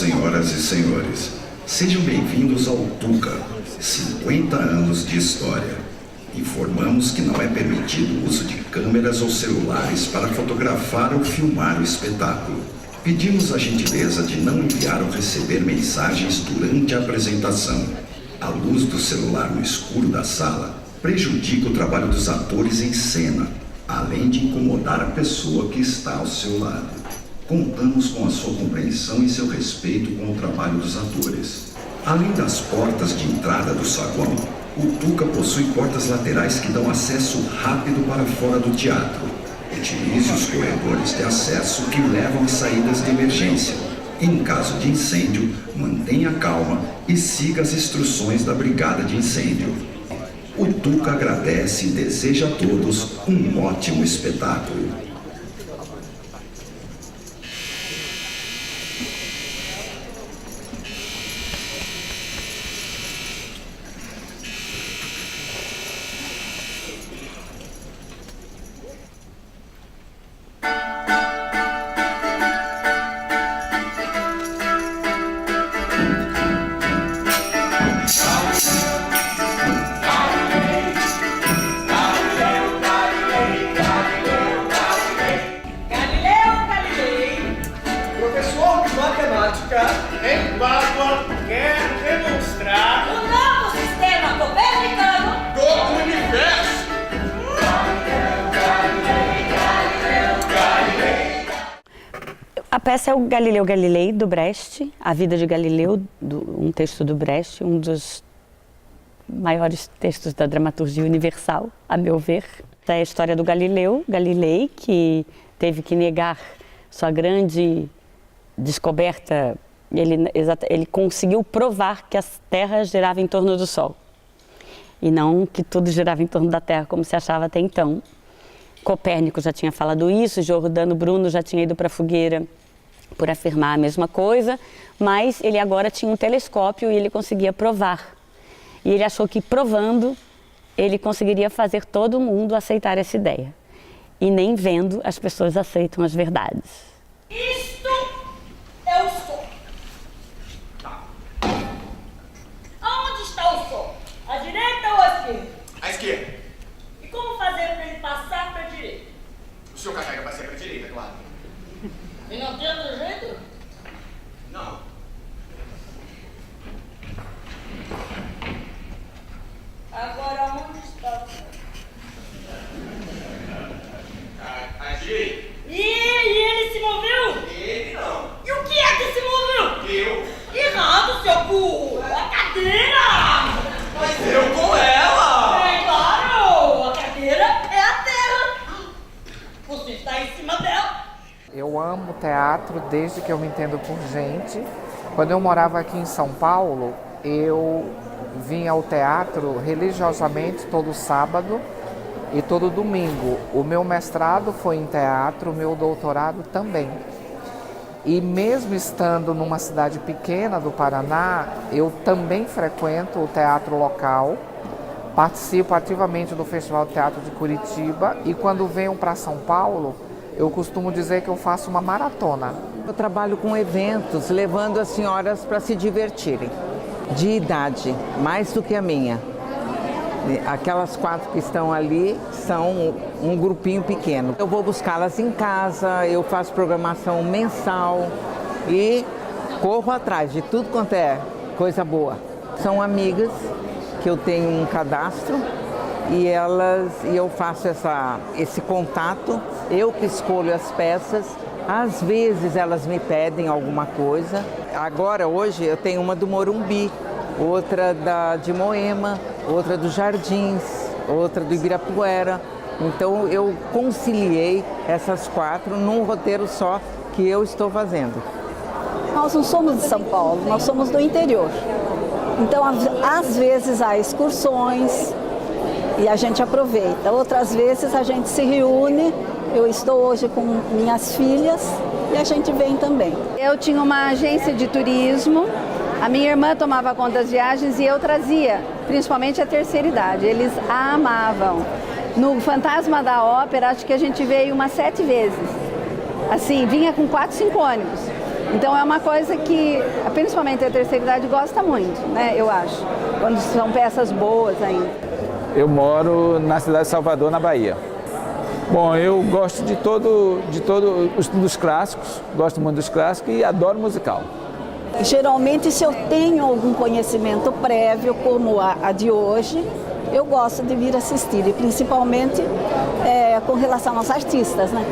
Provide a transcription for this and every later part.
senhoras e senhores. Sejam bem-vindos ao Tuca, 50 anos de história. Informamos que não é permitido o uso de câmeras ou celulares para fotografar ou filmar o espetáculo. Pedimos a gentileza de não enviar ou receber mensagens durante a apresentação. A luz do celular no escuro da sala prejudica o trabalho dos atores em cena, além de incomodar a pessoa que está ao seu lado. Contamos com a sua compreensão e seu respeito com o trabalho dos atores. Além das portas de entrada do saguão, o Tuca possui portas laterais que dão acesso rápido para fora do teatro. Utilize os corredores de acesso que levam às saídas de emergência. Em caso de incêndio, mantenha calma e siga as instruções da brigada de incêndio. O Tuca agradece e deseja a todos um ótimo espetáculo. Em Pádua, quer demonstrar o novo sistema copernicano do universo. A peça é o Galileu Galilei, do Brecht, A Vida de Galileu, um texto do Brecht, um dos maiores textos da dramaturgia universal, a meu ver. É a história do Galileu Galilei, que teve que negar sua grande descoberta. Ele conseguiu provar que a Terra girava em torno do Sol e não que tudo girava em torno da Terra, como se achava até então. Copérnico já tinha falado isso, Giordano Bruno já tinha ido para a fogueira por afirmar a mesma coisa, mas ele agora tinha um telescópio e ele conseguia provar. E ele achou que provando, ele conseguiria fazer todo mundo aceitar essa ideia. E nem vendo, as pessoas aceitam as verdades. Isto é o Sol. Onde está o Sol? À direita ou à esquerda? À esquerda. E como fazer para ele passar para a direita? O senhor carrega para sempre à direita, claro. E não tem outro jeito? Não. Agora onde está o Sol? À direita. E ele se moveu? Ele não. E o que é que se moveu? Eu. Errado, seu burro! A cadeira! Mas eu com ela. É claro! A cadeira é a Terra! Você está em cima dela! Eu amo teatro desde que eu me entendo por gente. Quando eu morava aqui em São Paulo, eu vinha ao teatro religiosamente todo sábado e todo domingo. O meu mestrado foi em teatro, o meu doutorado também. E mesmo estando numa cidade pequena do Paraná, eu também frequento o teatro local, participo ativamente do Festival de Teatro de Curitiba e quando venho para São Paulo, eu costumo dizer que eu faço uma maratona. Eu trabalho com eventos, levando as senhoras para se divertirem, de idade, mais do que a minha. Aquelas 4 que estão ali são um grupinho pequeno. Eu vou buscá-las em casa, eu faço programação mensal e corro atrás de tudo quanto é coisa boa. São amigas que eu tenho um cadastro e eu faço esse contato, eu que escolho as peças. Às vezes elas me pedem alguma coisa. Agora, hoje, eu tenho uma do Morumbi, outra de Moema, outra dos Jardins, outra do Ibirapuera. Então eu conciliei essas 4 num roteiro só que eu estou fazendo. Nós não somos de São Paulo, nós somos do interior. Então às vezes há excursões e a gente aproveita. Outras vezes a gente se reúne. Eu estou hoje com minhas filhas e a gente vem também. Eu tinha uma agência de turismo. A minha irmã tomava conta das viagens e eu trazia, principalmente a terceira idade. Eles a amavam. No Fantasma da Ópera, acho que a gente veio umas 7 vezes. Assim, vinha com 4, 5 ônibus. Então é uma coisa que, principalmente a terceira idade, gosta muito, né? Eu acho, quando são peças boas ainda. Eu moro na cidade de Salvador, na Bahia. Bom, eu gosto de todos os clássicos, gosto muito dos clássicos e adoro musical. Geralmente, se eu tenho algum conhecimento prévio, como a de hoje, eu gosto de vir assistir, e principalmente com relação aos artistas, né?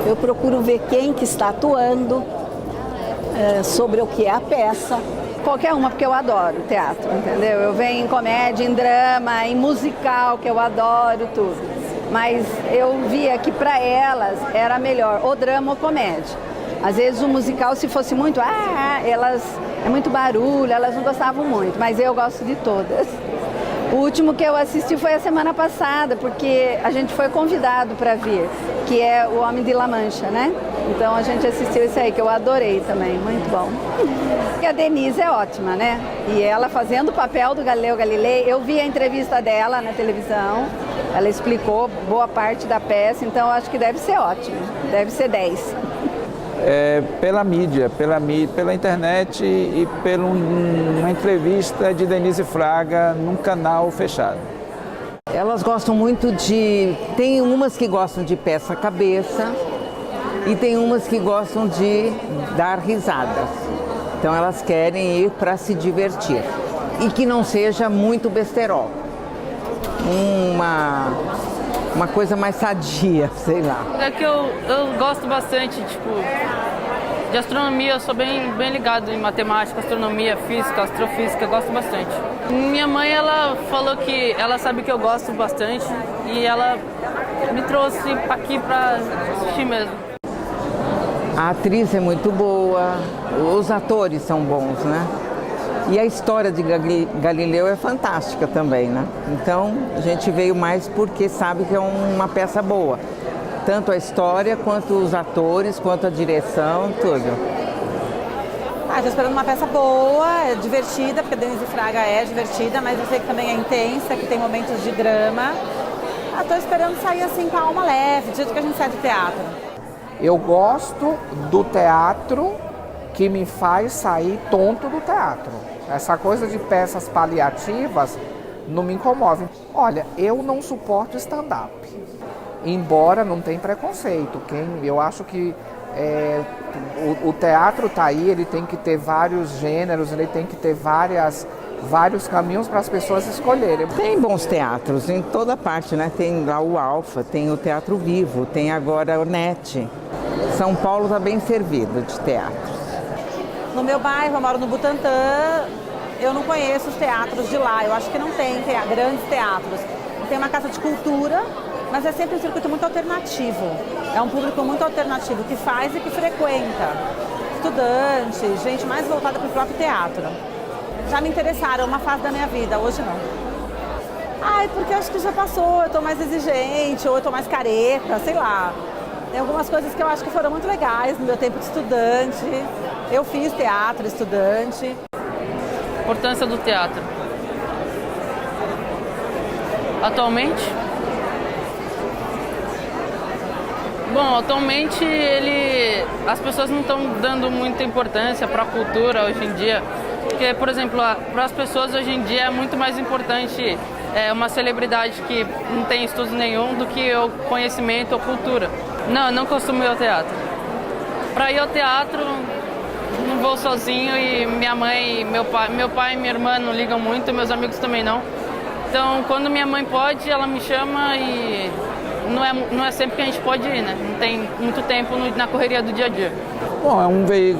Eu procuro ver quem que está atuando, sobre o que é a peça. Qualquer uma, porque eu adoro teatro, entendeu? Eu venho em comédia, em drama, em musical, que eu adoro tudo. Mas eu via que para elas era melhor ou drama ou comédia. Às vezes o musical, se fosse muito, é muito barulho, elas não gostavam muito, mas eu gosto de todas. O último que eu assisti foi a semana passada, porque a gente foi convidado para vir, que é O Homem de La Mancha, né? Então a gente assistiu isso aí, que eu adorei também, muito bom. E a Denise é ótima, né? E ela fazendo o papel do Galileu Galilei, eu vi a entrevista dela na televisão, ela explicou boa parte da peça, então eu acho que deve ser ótimo, deve ser 10. Pela mídia, pela internet e por uma entrevista de Denise Fraga num canal fechado. Elas gostam muito tem umas que gostam de peça cabeça e tem umas que gostam de dar risadas. Então elas querem ir para se divertir e que não seja muito besterol. Uma coisa mais sadia, sei lá. É que eu gosto bastante, de astronomia, eu sou bem ligado em matemática, astronomia, física, astrofísica, eu gosto bastante. Minha mãe, ela falou que ela sabe que eu gosto bastante e ela me trouxe aqui para assistir mesmo. A atriz é muito boa, os atores são bons, né? E a história de Galileu é fantástica também, né? Então, a gente veio mais porque sabe que é uma peça boa. Tanto a história, quanto os atores, quanto a direção, tudo. Estou esperando uma peça boa, divertida, porque a Denise Fraga é divertida, mas eu sei que também é intensa, que tem momentos de drama. Estou esperando sair assim com a alma leve, do jeito que a gente sai do teatro. Eu gosto do teatro que me faz sair tonto do teatro. Essa coisa de peças paliativas não me incomove. Olha, eu não suporto stand-up, embora não tenha preconceito. Eu acho que o teatro está aí, ele tem que ter vários gêneros, ele tem que ter vários caminhos para as pessoas escolherem. Tem bons teatros em toda parte, né? Tem lá o Alfa, tem o Teatro Vivo, tem agora o NET. São Paulo está bem servido de teatros. No meu bairro, eu moro no Butantã, eu não conheço os teatros de lá, eu acho que não tem grandes teatros. Tem uma casa de cultura, mas é sempre um circuito muito alternativo. É um público muito alternativo, que faz e que frequenta. Estudantes, gente mais voltada para o próprio teatro. Já me interessaram, é uma fase da minha vida, hoje não. Porque acho que já passou, eu estou mais exigente, ou eu estou mais careta, sei lá. Tem algumas coisas que eu acho que foram muito legais no meu tempo de estudante. Eu fiz teatro, estudante. Importância do teatro. Atualmente? Bom, atualmente as pessoas não estão dando muita importância para a cultura hoje em dia. Porque, por exemplo, para as pessoas hoje em dia é muito mais importante uma celebridade que não tem estudo nenhum do que o conhecimento ou cultura. Não, eu não costumo ir ao teatro. Para ir ao teatro, não vou sozinho e minha mãe, meu pai e minha irmã não ligam muito, meus amigos também não. Então, quando minha mãe pode, ela me chama e não é sempre que a gente pode ir, né? Não tem muito tempo na correria do dia a dia. Bom,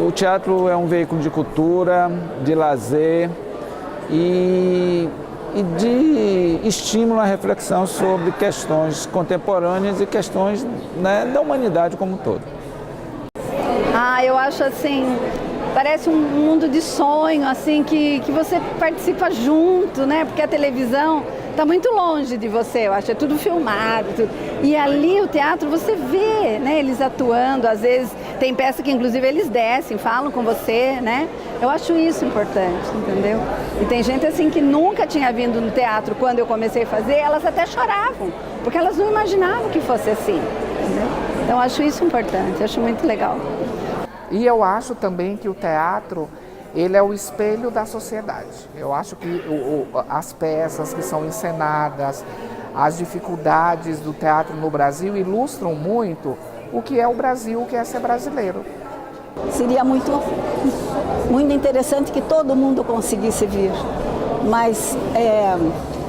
o teatro é um veículo de cultura, de lazer e de estímulo à reflexão sobre questões contemporâneas e questões, né, da humanidade como um todo. Eu acho assim, parece um mundo de sonho, assim, que você participa junto, né? Porque a televisão está muito longe de você, eu acho, é tudo filmado. Tudo. E ali o teatro você vê, né? Eles atuando, às vezes tem peça que inclusive eles descem, falam com você, né? Eu acho isso importante, entendeu? E tem gente assim que nunca tinha vindo no teatro quando eu comecei a fazer, elas até choravam, porque elas não imaginavam que fosse assim, entendeu? Então acho isso importante, acho muito legal. E eu acho também que o teatro, ele é o espelho da sociedade. Eu acho que as peças que são encenadas, as dificuldades do teatro no Brasil ilustram muito o que é o Brasil, o que é ser brasileiro. Seria muito interessante que todo mundo conseguisse vir, mas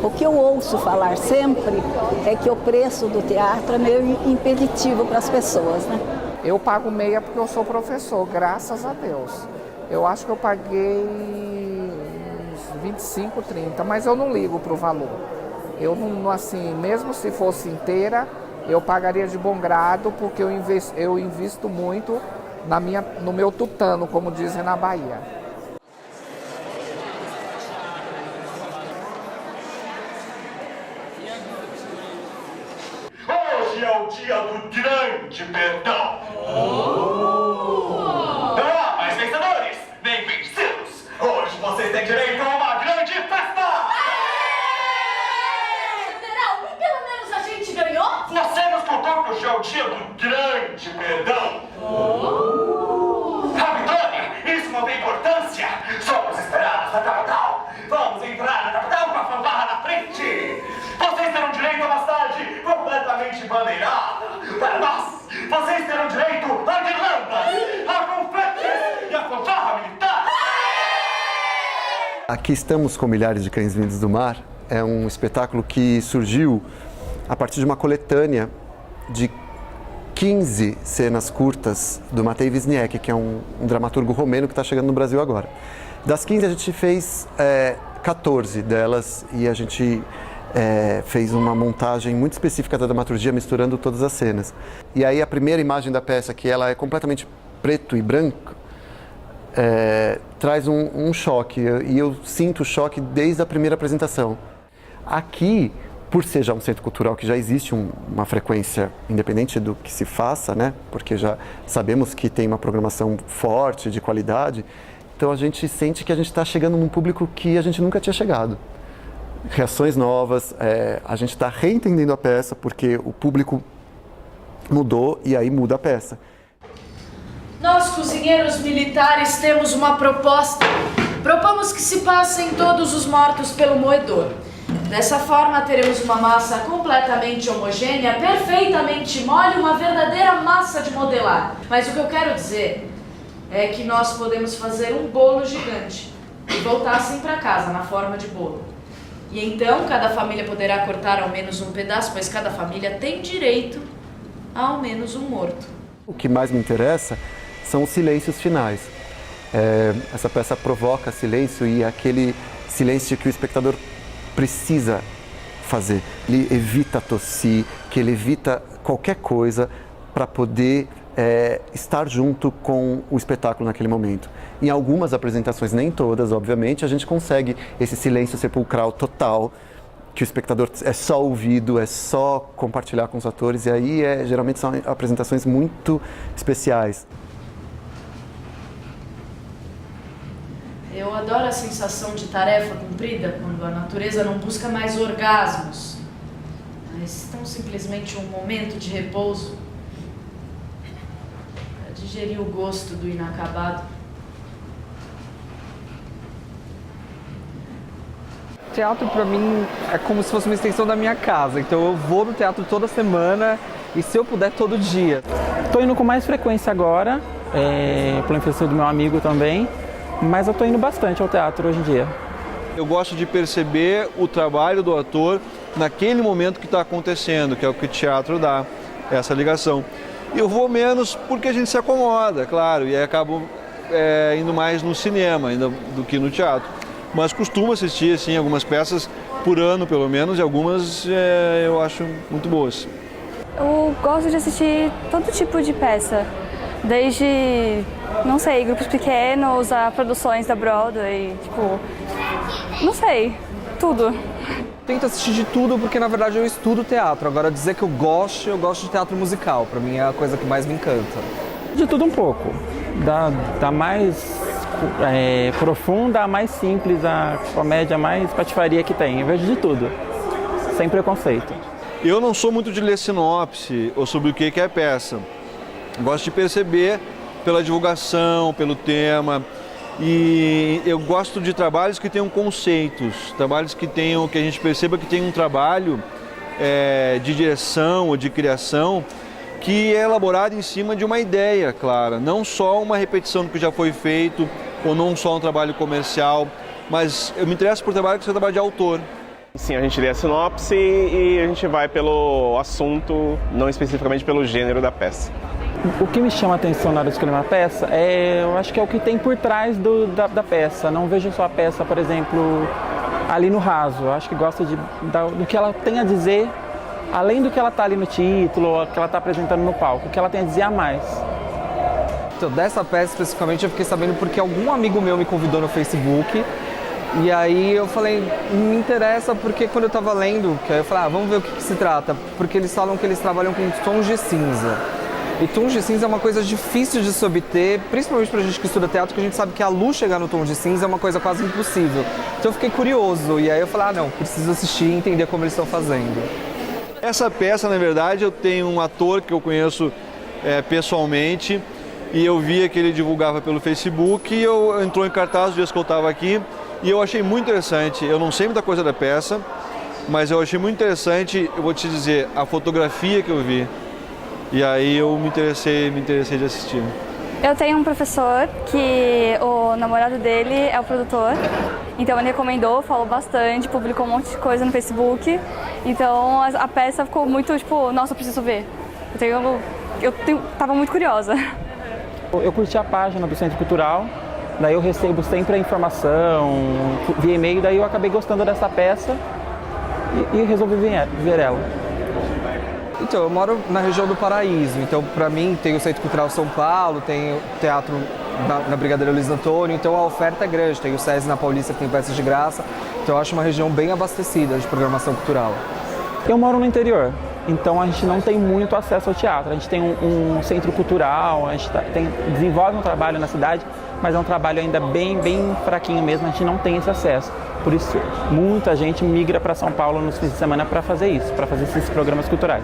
o que eu ouço falar sempre é que o preço do teatro é meio impeditivo para as pessoas, né? Eu pago meia porque eu sou professor, graças a Deus. Eu acho que eu paguei uns 25, 30, mas eu não ligo para o valor. Eu não, assim, mesmo se fosse inteira, eu pagaria de bom grado, porque eu invisto muito no meu tutano, como dizem na Bahia. Hoje é o dia do grande perdão. Não há mais vencedores, nem vencidos. Hoje vocês têm direito a uma grande festa. General, pelo menos a gente ganhou? Você nos contou que hoje é o dia do grande perdão. A vitória, isso não tem importância. Somos esperados na capital. Vamos entrar na capital com a fanfarra na frente. Vocês terão direito a uma cidade completamente bandeirada. Para nós, vocês terão direito a guirlandas, a confetes e a fanfarra militar. Aqui estamos com Milhares de Cães Vindos do Mar. É um espetáculo que surgiu a partir de uma coletânea de 15 cenas curtas do Matei Wisniewski, que é um dramaturgo romeno que está chegando no Brasil agora. Das 15 a gente fez 14 delas e a gente fez uma montagem muito específica da dramaturgia, misturando todas as cenas. E aí a primeira imagem da peça, que ela é completamente preto e branco, traz um choque, e eu sinto o choque desde a primeira apresentação. Aqui, por ser já um centro cultural que já existe uma frequência independente do que se faça, né? Porque já sabemos que tem uma programação forte, de qualidade, então a gente sente que a gente está chegando num público que a gente nunca tinha chegado. Reações novas, a gente está reentendendo a peça porque o público mudou e aí muda a peça. Nós, cozinheiros militares, temos uma proposta. Propomos que se passem todos os mortos pelo moedor. Dessa forma, teremos uma massa completamente homogênea, perfeitamente mole, uma verdadeira massa de modelar. Mas o que eu quero dizer é que nós podemos fazer um bolo gigante e voltar assim para casa, na forma de bolo. E então, cada família poderá cortar ao menos um pedaço, pois cada família tem direito a ao menos um morto. O que mais me interessa são os silêncios finais. Essa peça provoca silêncio e aquele silêncio que o espectador precisa fazer. Ele evita tossir, que ele evita qualquer coisa para poder estar junto com o espetáculo naquele momento. Em algumas apresentações, nem todas, obviamente, a gente consegue esse silêncio sepulcral total, que o espectador é só ouvido, é só compartilhar com os atores, e aí geralmente são apresentações muito especiais. Eu adoro a sensação de tarefa cumprida, quando a natureza não busca mais orgasmos, mas tão simplesmente um momento de repouso para digerir o gosto do inacabado. Teatro para mim é como se fosse uma extensão da minha casa, então eu vou no teatro toda semana e se eu puder todo dia. Estou indo com mais frequência agora, pela influência do meu amigo também, mas eu estou indo bastante ao teatro hoje em dia. Eu gosto de perceber o trabalho do ator naquele momento que está acontecendo, que é o que o teatro dá, essa ligação. Eu vou menos porque a gente se acomoda, claro, e aí acabo indo mais no cinema ainda do que no teatro. Mas costumo assistir assim, algumas peças por ano, pelo menos, e algumas eu acho muito boas. Eu gosto de assistir todo tipo de peça, desde, não sei, grupos pequenos a produções da Broadway, tipo, não sei, tudo. Tento assistir de tudo porque, na verdade, eu estudo teatro. Agora, dizer que eu gosto de teatro musical. Pra mim é a coisa que mais me encanta. De tudo um pouco. Da mais profunda a mais simples, a comédia mais patifaria que tem. Eu vejo de tudo, sem preconceito. Eu não sou muito de ler sinopse ou sobre o que é a peça. Gosto de perceber pela divulgação, pelo tema. E eu gosto de trabalhos que tenham conceitos, trabalhos que a gente perceba que tem um trabalho de direção ou de criação que é elaborado em cima de uma ideia clara, não só uma repetição do que já foi feito ou não só um trabalho comercial, mas eu me interesso por trabalho que seja trabalho de autor. Sim, a gente lê a sinopse e a gente vai pelo assunto, não especificamente pelo gênero da peça. O que me chama a atenção na hora de escolher uma peça, eu acho que é o que tem por trás da peça. Não vejo só a peça, por exemplo, ali no raso. Eu acho que gosto do que ela tem a dizer, além do que ela está ali no título, ou que ela está apresentando no palco, o que ela tem a dizer a mais. Então, dessa peça especificamente eu fiquei sabendo porque algum amigo meu me convidou no Facebook. E aí eu falei, me interessa porque quando eu estava lendo, que aí eu falei, vamos ver o que se trata. Porque eles falam que eles trabalham com tons de cinza. E tons de cinza é uma coisa difícil de se obter, principalmente pra gente que estuda teatro, que a gente sabe que a luz chegar no tom de cinza é uma coisa quase impossível. Então eu fiquei curioso, e aí eu falei, não, preciso assistir e entender como eles estão fazendo. Essa peça, na verdade, eu tenho um ator que eu conheço pessoalmente, e eu via que ele divulgava pelo Facebook, e entrou em cartaz os dias que eu estava aqui, e eu achei muito interessante. Eu não sei muita coisa da peça, mas eu achei muito interessante, eu vou te dizer, a fotografia que eu vi. E aí eu me interessei de assistir. Eu tenho um professor que o namorado dele é o produtor, então ele recomendou, falou bastante, publicou um monte de coisa no Facebook, então a peça ficou muito tipo, nossa, eu preciso ver. Tava muito curiosa. Eu curti a página do Centro Cultural, daí eu recebo sempre a informação, via e-mail, daí eu acabei gostando dessa peça e resolvi ver ela. Então, eu moro na região do Paraíso, então para mim tem o Centro Cultural São Paulo, tem o Teatro na Brigadeiro Luiz Antônio, então a oferta é grande, tem o SESI na Paulista que tem peças de graça, então eu acho uma região bem abastecida de programação cultural. Eu moro no interior, então a gente não tem muito acesso ao teatro, a gente tem um centro cultural, a gente desenvolve um trabalho na cidade, mas é um trabalho ainda bem fraquinho mesmo, a gente não tem esse acesso. Por isso, muita gente migra para São Paulo nos fins de semana para fazer isso, para fazer esses programas culturais.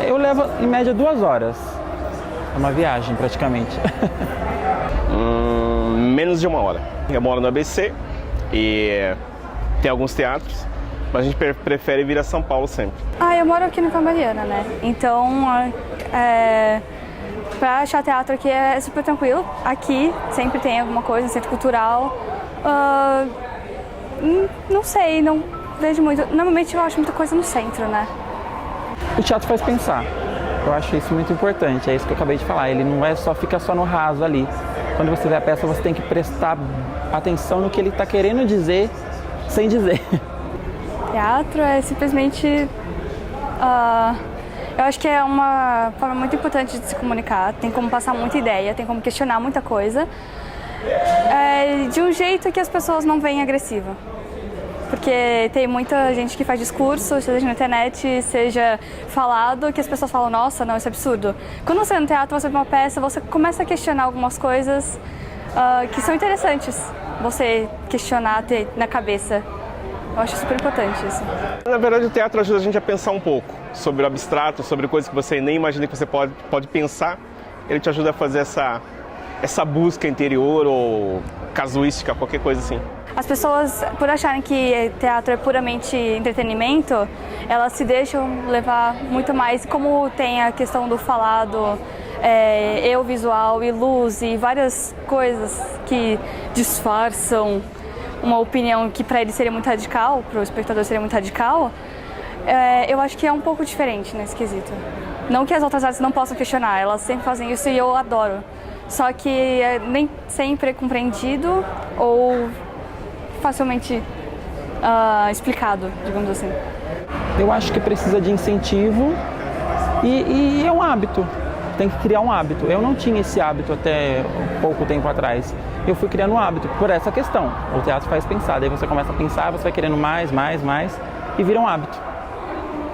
Eu levo, em média, 2 horas. É uma viagem, praticamente. Menos de 1 hora. Eu moro no ABC e tem alguns teatros, mas a gente prefere vir a São Paulo sempre. Eu moro aqui no Mariana, né? Então, para achar teatro aqui é super tranquilo. Aqui sempre tem alguma coisa, centro cultural. Não sei, não vejo muito. Normalmente eu acho muita coisa no centro, né? O teatro faz pensar. Eu acho isso muito importante, é isso que eu acabei de falar. Ele não é só, fica só no raso ali. Quando você vê a peça, você tem que prestar atenção no que ele está querendo dizer, sem dizer. Teatro é simplesmente... eu acho que é uma forma muito importante de se comunicar. Tem como passar muita ideia, tem como questionar muita coisa. De um jeito que as pessoas não veem agressiva. Porque tem muita gente que faz discurso, seja na internet, seja falado, que as pessoas falam, nossa, não, isso é absurdo. Quando você é no teatro, você vê uma peça, você começa a questionar algumas coisas que são interessantes. Você questionar, ter na cabeça. Eu acho super importante isso. Na verdade, o teatro ajuda a gente a pensar um pouco sobre o abstrato, sobre coisas que você nem imagina que você pode pensar. Ele te ajuda a fazer essa busca interior ou casuística, qualquer coisa assim. As pessoas, por acharem que teatro é puramente entretenimento, elas se deixam levar muito mais, como tem a questão do falado, eu visual e luz e várias coisas que disfarçam uma opinião que para ele seria muito radical, para o espectador seria muito radical. Eu acho que é um pouco diferente nesse quesito. Não que as outras artes não possam questionar, elas sempre fazem isso e eu adoro. Só que nem sempre é compreendido ou facilmente explicado, digamos assim. Eu acho que precisa de incentivo e é um hábito. Tem que criar um hábito. Eu não tinha esse hábito até pouco tempo atrás. Eu fui criando um hábito por essa questão. O teatro faz pensar, daí você começa a pensar, você vai querendo mais e vira um hábito.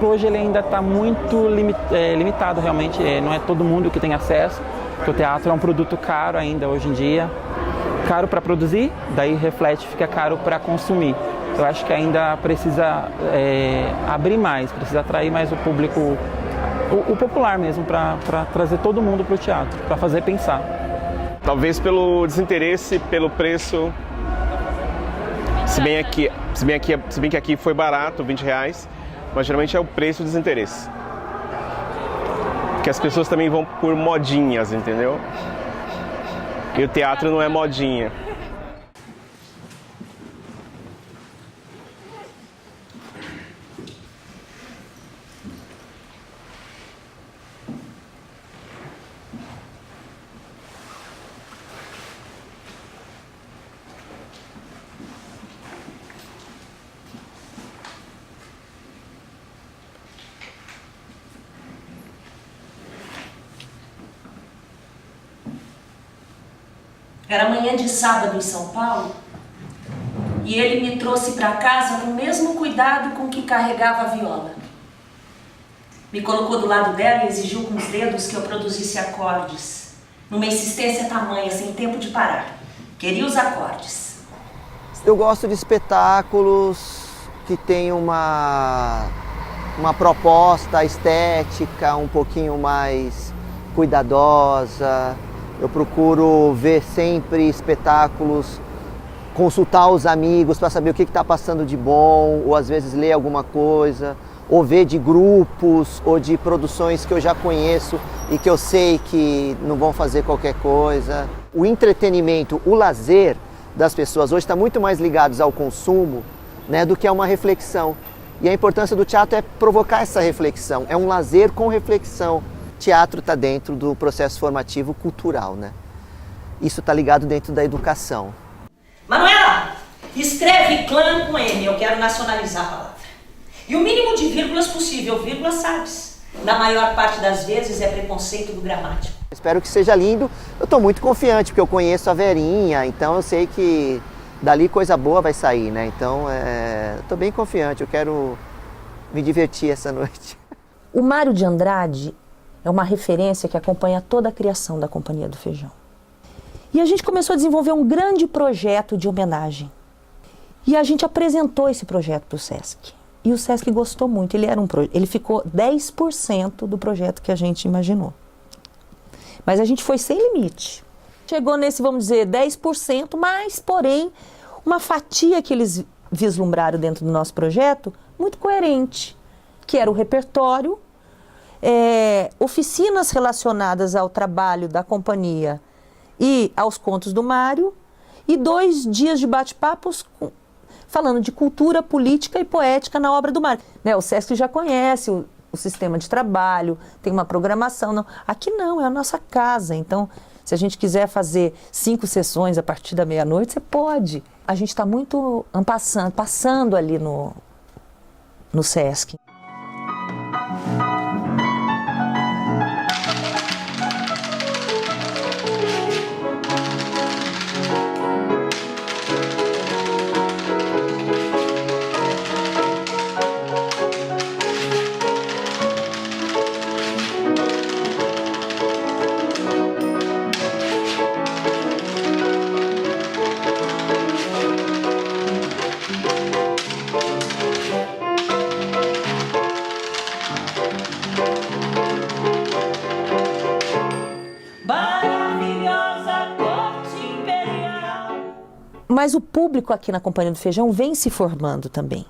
Hoje ele ainda está muito limitado realmente, não é todo mundo que tem acesso, porque o teatro é um produto caro ainda hoje em dia. Caro para produzir, daí reflete, fica caro para consumir. Eu acho que ainda precisa abrir mais, precisa atrair mais o público, o popular mesmo, para trazer todo mundo para o teatro, para fazer pensar. Talvez pelo desinteresse, pelo preço, se bem que aqui foi barato, R$20, mas geralmente é o preço e o desinteresse. Porque as pessoas também vão por modinhas, entendeu? E o teatro não é modinha. Era manhã de sábado em São Paulo e ele me trouxe para casa com o mesmo cuidado com que carregava a viola. Me colocou do lado dela e exigiu com os dedos que eu produzisse acordes, numa insistência tamanha, sem tempo de parar. Queria os acordes. Eu gosto de espetáculos que têm uma proposta estética um pouquinho mais cuidadosa. Eu procuro ver sempre espetáculos, consultar os amigos para saber o que está passando de bom, ou às vezes ler alguma coisa, ou ver de grupos ou de produções que eu já conheço e que eu sei que não vão fazer qualquer coisa. O entretenimento, o lazer das pessoas hoje está muito mais ligados ao consumo, né, do que a uma reflexão. E a importância do teatro é provocar essa reflexão, é um lazer com reflexão. Teatro está dentro do processo formativo cultural, né? Isso está ligado dentro da educação. Manuela, escreve clã com M, eu quero nacionalizar a palavra. E o mínimo de vírgulas possível, vírgula sabes. Na maior parte das vezes é preconceito do gramático. Espero que seja lindo. Eu estou muito confiante, porque eu conheço a Verinha, então eu sei que dali coisa boa vai sair, né? Então, estou bem confiante, eu quero me divertir essa noite. O Mário de Andrade é uma referência que acompanha toda a criação da Companhia do Feijão. E a gente começou a desenvolver um grande projeto de homenagem. E a gente apresentou esse projeto para o Sesc. E o Sesc gostou muito. Ele ficou 10% do projeto que a gente imaginou. Mas a gente foi sem limite. Chegou nesse, vamos dizer, 10%, mas, porém, uma fatia que eles vislumbraram dentro do nosso projeto muito coerente, que era o repertório, oficinas relacionadas ao trabalho da companhia e aos contos do Mário, e 2 dias de bate-papos falando de cultura, política e poética na obra do Mário. O Sesc já conhece o sistema de trabalho, tem uma programação. Não. Aqui não, é a nossa casa. Então, se a gente quiser fazer 5 sessões a partir da meia-noite, você pode. A gente está muito passando ali no Sesc. Mas o público aqui na Companhia do Feijão vem se formando também.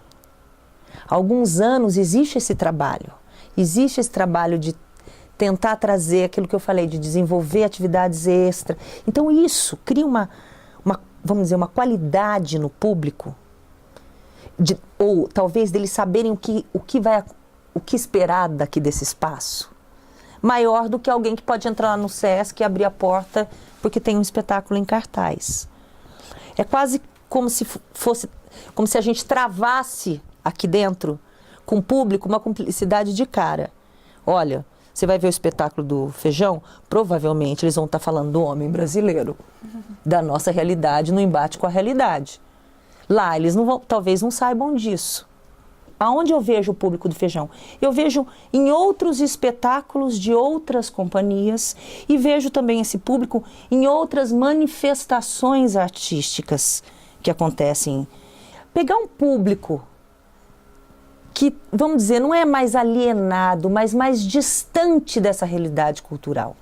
Há alguns anos existe esse trabalho de tentar trazer aquilo que eu falei, de desenvolver atividades extra. Então isso cria vamos dizer, uma qualidade no público, ou talvez deles saberem o que esperar daqui desse espaço, maior do que alguém que pode entrar lá no Sesc e abrir a porta porque tem um espetáculo em cartaz. É quase como se a gente travasse aqui dentro com o público uma cumplicidade de cara. Olha, você vai ver o espetáculo do Feijão, provavelmente eles vão estar falando do homem brasileiro, da nossa realidade no embate com a realidade. Lá eles talvez não saibam disso. Aonde eu vejo o público do Feijão? Eu vejo em outros espetáculos de outras companhias e vejo também esse público em outras manifestações artísticas que acontecem pegar um público que, vamos dizer, não é mais alienado, mas mais distante dessa realidade cultural.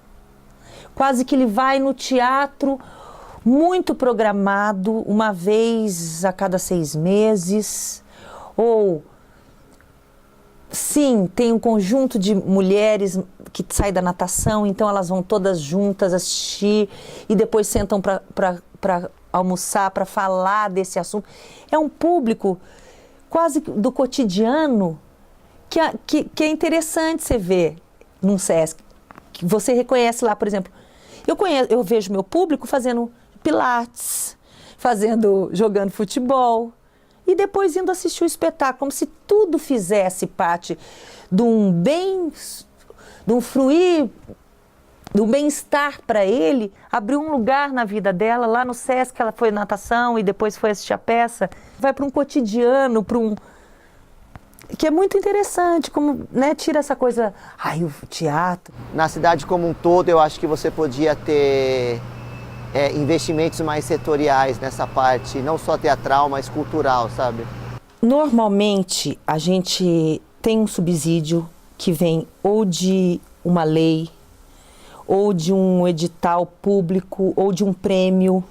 Quase que ele vai no teatro muito programado, uma vez a cada 6 meses, ou sim, tem um conjunto de mulheres que saem da natação, então elas vão todas juntas assistir e depois sentam para almoçar, para falar desse assunto. É um público quase do cotidiano que é interessante você ver num Sesc. Que você reconhece lá, por exemplo, eu vejo meu público fazendo pilates, jogando futebol e depois indo assistir o espetáculo, como se tudo fizesse parte de um bem-estar para ele, abriu um lugar na vida dela, lá no Sesc ela foi natação e depois foi assistir a peça, vai para um cotidiano, que é muito interessante, como, né, tira essa coisa, o teatro. Na cidade como um todo, eu acho que você podia ter investimentos mais setoriais nessa parte, não só teatral, mas cultural, sabe? Normalmente, a gente tem um subsídio que vem ou de uma lei, ou de um edital público, ou de um prêmio,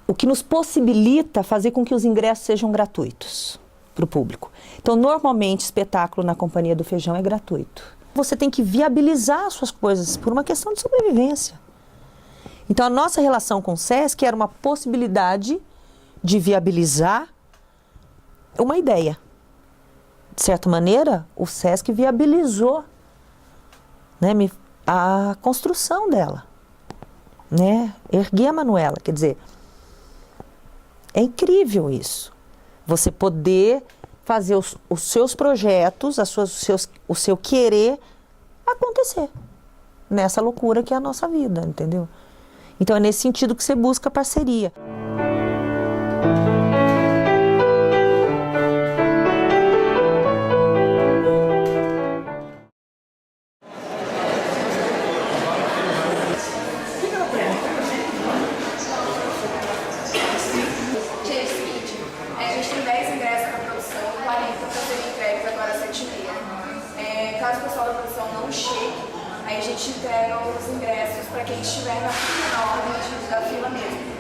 o que nos possibilita fazer com que os ingressos sejam gratuitos para o público. Então, normalmente, espetáculo na Companhia do Feijão é gratuito. Você tem que viabilizar as suas coisas por uma questão de sobrevivência. Então, a nossa relação com o Sesc era uma possibilidade de viabilizar uma ideia. De certa maneira, o Sesc viabilizou, né, a construção dela, né? Erguer a Manuela, quer dizer, é incrível isso. Você poder fazer os seus projetos, o seu querer acontecer nessa loucura que é a nossa vida, entendeu? Então é nesse sentido que você busca parceria. Caso o pessoal da produção não chegue, aí a gente entrega os ingressos para quem estiver na ordem da fila mesmo.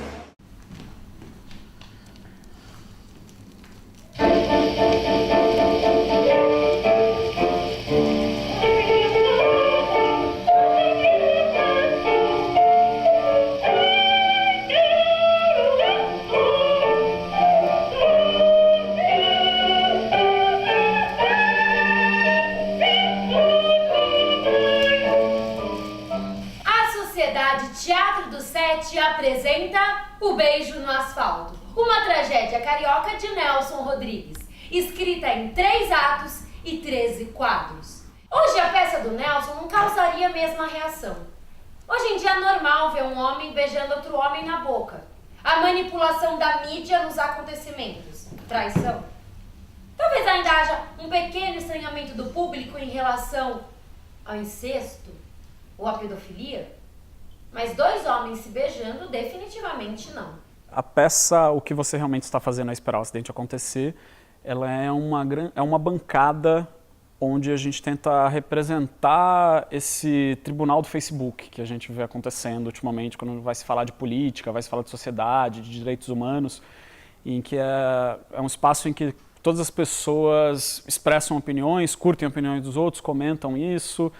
Teatro do Sete apresenta O Beijo no Asfalto, uma tragédia carioca de Nelson Rodrigues, escrita em 3 atos e 13 quadros. Hoje a peça do Nelson não causaria a mesma reação. Hoje em dia é normal ver um homem beijando outro homem na boca. A manipulação da mídia nos acontecimentos. Traição. Talvez ainda haja um pequeno estranhamento do público em relação ao incesto ou à pedofilia. Mas 2 homens se beijando, definitivamente não. A peça, o que você realmente está fazendo é esperar o acidente acontecer, ela é uma bancada onde a gente tenta representar esse tribunal do Facebook que a gente vê acontecendo ultimamente, quando vai se falar de política, vai se falar de sociedade, de direitos humanos, em que é um espaço em que todas as pessoas expressam opiniões, curtem opiniões dos outros, comentam isso,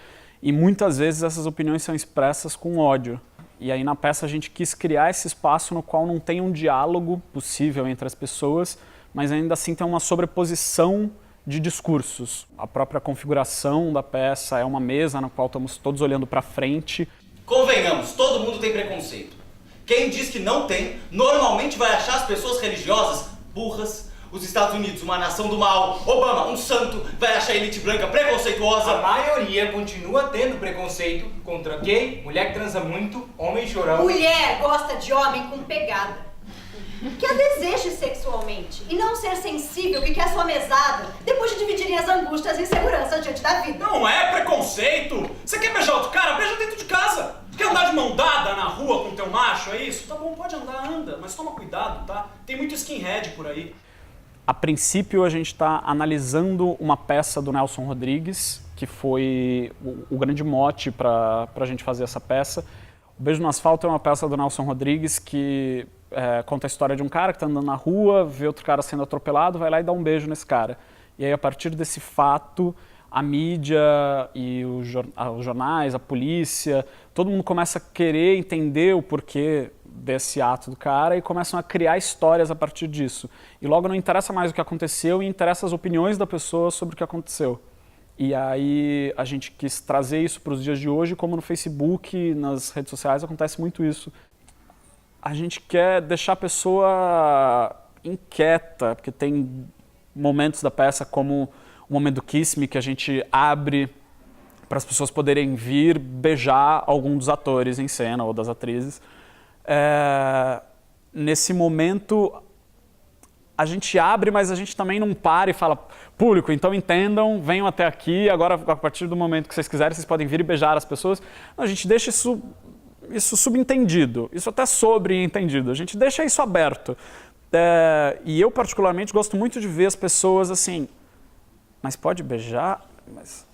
e muitas vezes essas opiniões são expressas com ódio. E aí na peça a gente quis criar esse espaço no qual não tem um diálogo possível entre as pessoas, mas ainda assim tem uma sobreposição de discursos. A própria configuração da peça é uma mesa na qual estamos todos olhando para frente. Convenhamos, todo mundo tem preconceito. Quem diz que não tem, normalmente vai achar as pessoas religiosas burras. Os Estados Unidos, uma nação do mal. Obama, um santo, vai achar a elite branca preconceituosa. A maioria continua tendo preconceito contra gay, mulher que transa muito, homem chorão. Mulher gosta de homem com pegada, que a deseje sexualmente e não ser sensível que quer sua mesada depois de dividirem as angústias e inseguranças diante da vida. Não é preconceito! Você quer beijar outro cara? Beija dentro de casa! Quer andar de mão dada na rua com teu macho, é isso? Tá bom, pode andar, anda, mas toma cuidado, tá? Tem muito skinhead por aí. A princípio, a gente está analisando uma peça do Nelson Rodrigues, que foi o grande mote para a gente fazer essa peça. O Beijo no Asfalto é uma peça do Nelson Rodrigues que conta a história de um cara que está andando na rua, vê outro cara sendo atropelado, vai lá e dá um beijo nesse cara. E aí, a partir desse fato, a mídia e os jornais, a polícia, todo mundo começa a querer entender o porquê desse ato do cara e começam a criar histórias a partir disso. E logo não interessa mais o que aconteceu e interessa as opiniões da pessoa sobre o que aconteceu. E aí a gente quis trazer isso para os dias de hoje, como no Facebook, nas redes sociais acontece muito isso. A gente quer deixar a pessoa inquieta, porque tem momentos da peça como o momento do Kiss Me, que a gente abre para as pessoas poderem vir beijar algum dos atores em cena ou das atrizes. Nesse momento, a gente abre, mas a gente também não para e fala, público, então entendam, venham até aqui, agora a partir do momento que vocês quiserem, vocês podem vir e beijar as pessoas. Não, a gente deixa isso subentendido, isso até sobreentendido, a gente deixa isso aberto. E eu particularmente gosto muito de ver as pessoas assim, mas pode beijar? Mas...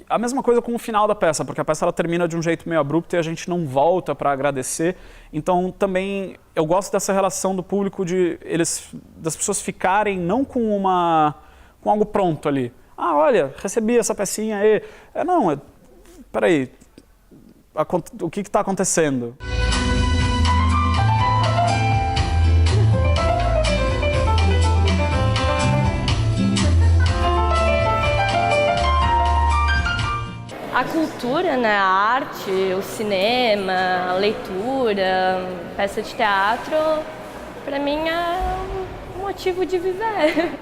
A mesma coisa com o final da peça, porque a peça ela termina de um jeito meio abrupto e a gente não volta para agradecer. Então também eu gosto dessa relação do público das pessoas ficarem não com algo pronto ali. Ah, olha, recebi essa pecinha aí. Peraí, o que está acontecendo? A cultura, né, a arte, o cinema, a leitura, peça de teatro, para mim é um motivo de viver.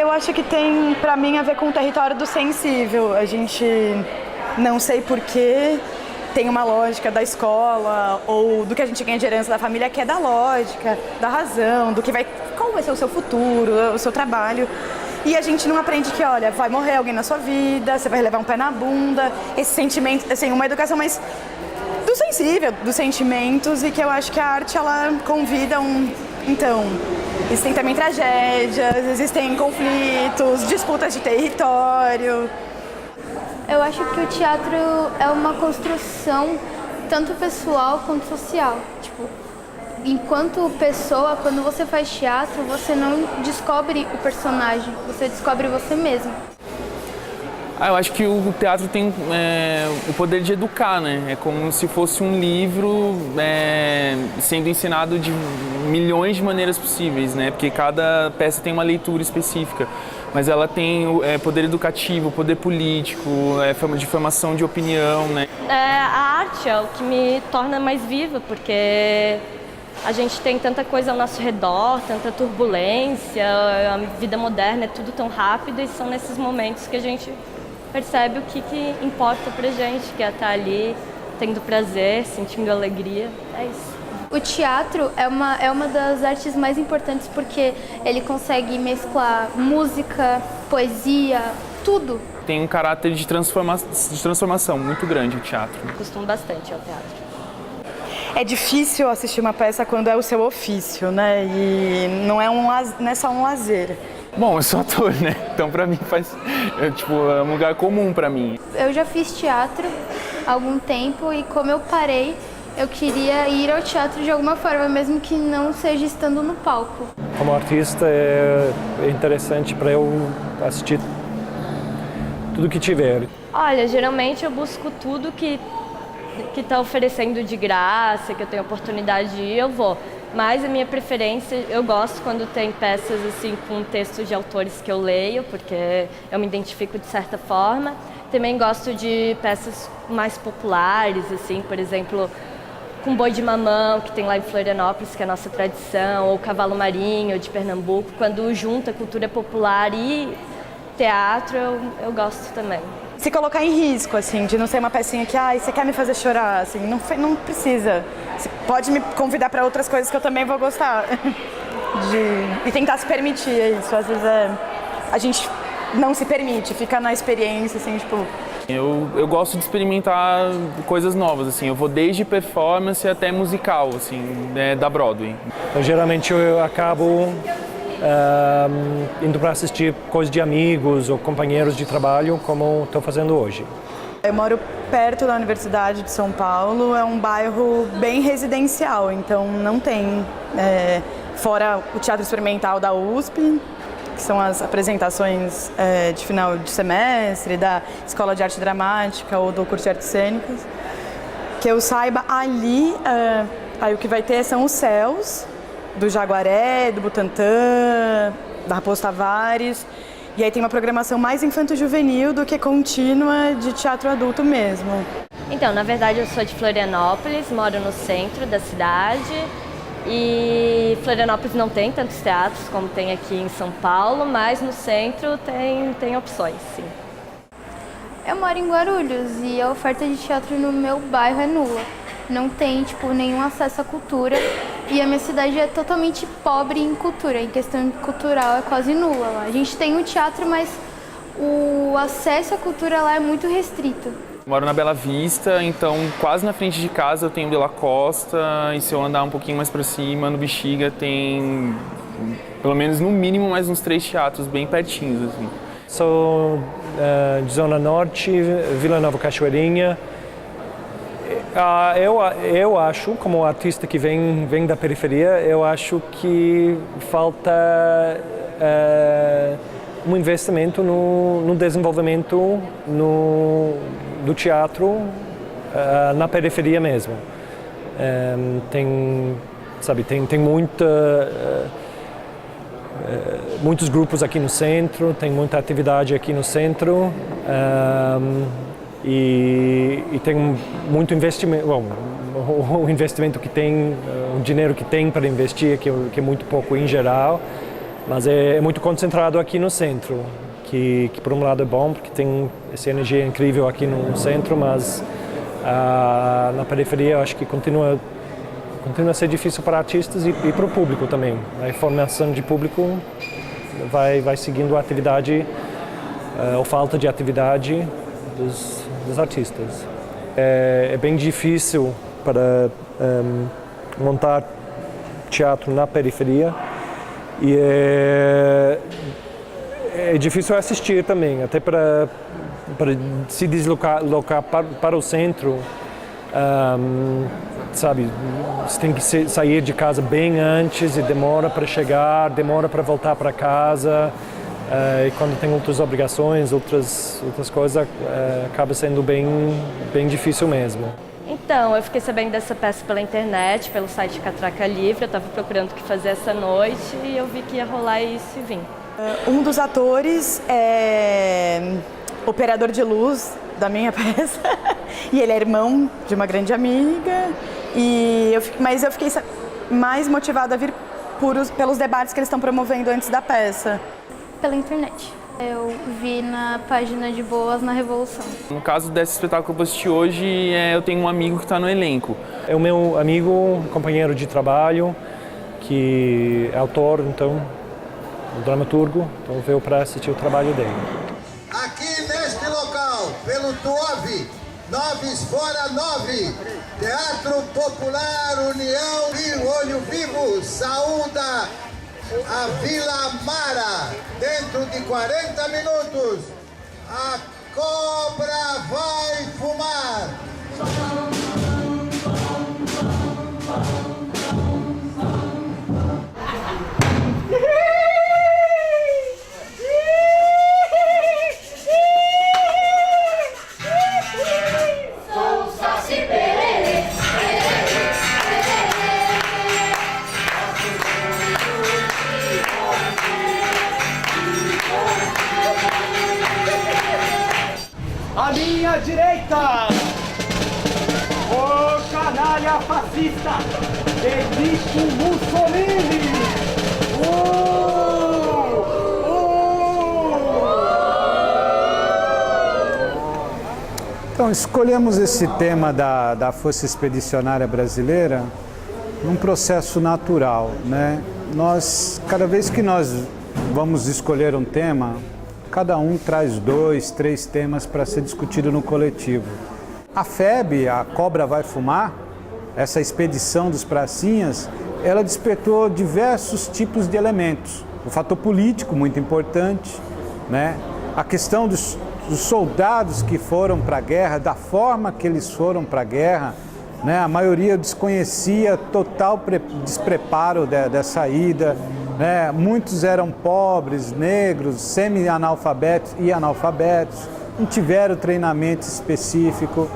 Eu acho que tem, para mim, a ver com o território do sensível. A gente, não sei porquê, tem uma lógica da escola ou do que a gente ganha de herança da família, que é da lógica, da razão, qual vai ser o seu futuro, o seu trabalho. E a gente não aprende que, olha, vai morrer alguém na sua vida, você vai levar um pé na bunda, esse sentimento, assim, uma educação mais do sensível, dos sentimentos, e que eu acho que a arte, ela convida Então, existem também tragédias, existem conflitos, disputas de território. Eu acho que o teatro é uma construção tanto pessoal quanto social. Enquanto pessoa, quando você faz teatro, você não descobre o personagem, você descobre você mesmo. Eu acho que o teatro tem o poder de educar, né? É como se fosse um livro sendo ensinado de milhões de maneiras possíveis, né? Porque cada peça tem uma leitura específica, mas ela tem poder educativo, poder político, de formação de opinião, né? A arte é o que me torna mais viva, porque a gente tem tanta coisa ao nosso redor, tanta turbulência, a vida moderna é tudo tão rápido e são nesses momentos que a gente percebe o que importa pra gente, que é estar ali, tendo prazer, sentindo alegria, é isso. O teatro é uma das artes mais importantes porque ele consegue mesclar música, poesia, tudo. Tem um caráter de transformação muito grande o teatro. Costumo bastante ao teatro. É difícil assistir uma peça quando é o seu ofício, né? E não é só um lazer. Bom, eu sou ator, né? Então pra mim é um lugar comum pra mim. Eu já fiz teatro há algum tempo e como eu parei, eu queria ir ao teatro de alguma forma, mesmo que não seja estando no palco. Como artista é interessante para eu assistir tudo que tiver. Olha, geralmente eu busco tudo que está oferecendo de graça, que eu tenho oportunidade de ir, eu vou. Mas a minha preferência, eu gosto quando tem peças assim com textos de autores que eu leio, porque eu me identifico de certa forma. Também gosto de peças mais populares, assim, por exemplo, com Boi de Mamão, que tem lá em Florianópolis, que é a nossa tradição, ou Cavalo Marinho, de Pernambuco. Quando junta cultura popular e teatro, eu gosto também. Se colocar em risco, assim, de não ser uma pecinha que, você quer me fazer chorar, assim, não precisa. Você pode me convidar para outras coisas que eu também vou gostar. E tentar se permitir isso. Às vezes a gente não se permite, fica na experiência, assim, Eu gosto de experimentar coisas novas, assim, eu vou desde performance até musical, assim, da Broadway. Então, geralmente eu acabo indo para assistir coisas de amigos ou companheiros de trabalho, como estou fazendo hoje. Eu moro perto da Universidade de São Paulo, é um bairro bem residencial, então não tem, fora o Teatro Experimental da USP, que são as apresentações de final de semestre, da Escola de Arte Dramática ou do curso de Artes Cênicas. Que eu saiba, ali, aí o que vai ter são os céus do Jaguaré, do Butantã, da Raposo Tavares. E aí tem uma programação mais infanto-juvenil do que contínua de teatro adulto mesmo. Então, na verdade eu sou de Florianópolis, moro no centro da cidade. E Florianópolis não tem tantos teatros como tem aqui em São Paulo, mas no centro tem opções, sim. Eu moro em Guarulhos e a oferta de teatro no meu bairro é nula. Não tem, nenhum acesso à cultura e a minha cidade é totalmente pobre em cultura. Em questão cultural é quase nula lá. A gente tem um teatro, mas o acesso à cultura lá é muito restrito. Moro na Bela Vista, então quase na frente de casa eu tenho Vila Costa e se eu andar um pouquinho mais para cima, no Bexiga tem pelo menos no mínimo mais uns 3 teatros bem pertinhos, assim. Sou de Zona Norte, Vila Nova Cachoeirinha. Eu acho, como artista que vem da periferia, eu acho que falta um investimento no desenvolvimento do teatro na periferia mesmo. Tem muitos grupos aqui no centro, tem muita atividade aqui no centro e tem muito investimento. Bom, o investimento que tem, o dinheiro que tem para investir, que é muito pouco em geral, mas é muito concentrado aqui no centro, que por um lado é bom, porque tem essa energia incrível aqui no centro, mas na periferia eu acho que continua a ser difícil para artistas e para o público também. A formação de público vai seguindo a atividade, ou falta de atividade dos artistas. É bem difícil para montar teatro na periferia e é difícil assistir também, até para se deslocar para o centro. Você tem que sair de casa bem antes e demora para chegar, demora para voltar para casa. E quando tem outras obrigações, outras coisas, acaba sendo bem difícil mesmo. Então, eu fiquei sabendo dessa peça pela internet, pelo site Catraca Livre. Eu estava procurando o que fazer essa noite e eu vi que ia rolar isso e vim. Um dos atores é operador de luz da minha peça e ele é irmão de uma grande amiga. Mas eu fiquei mais motivada a vir pelos debates que eles estão promovendo antes da peça. Pela internet. Eu vi na página de Boas na Revolução. No caso desse espetáculo que eu vou assistir hoje, eu tenho um amigo que está no elenco. É o meu amigo, companheiro de trabalho, que é autor, então, um dramaturgo, então veio para assistir o trabalho dele. Aqui neste local, pelo TUOV, Noves Fora 9, Teatro Popular União e Olho Vivo, saúda a Vila Mara. Dentro de 40 minutos, a cobra vai fumar. À minha direita, o canalha fascista Benito Mussolini. Então, escolhemos esse tema da Força Expedicionária Brasileira num processo natural, né? Cada vez que nós vamos escolher um tema, cada um traz 2, 3 temas para ser discutido no coletivo. A FEB, a Cobra Vai Fumar, essa expedição dos pracinhas, ela despertou diversos tipos de elementos. o fator político muito importante, né? A questão dos soldados que foram para a guerra, da forma que eles foram para a guerra, né? A maioria desconhecia total despreparo dessa ida, né? Muitos eram pobres, negros, semi-analfabetos e analfabetos, não tiveram treinamento específico.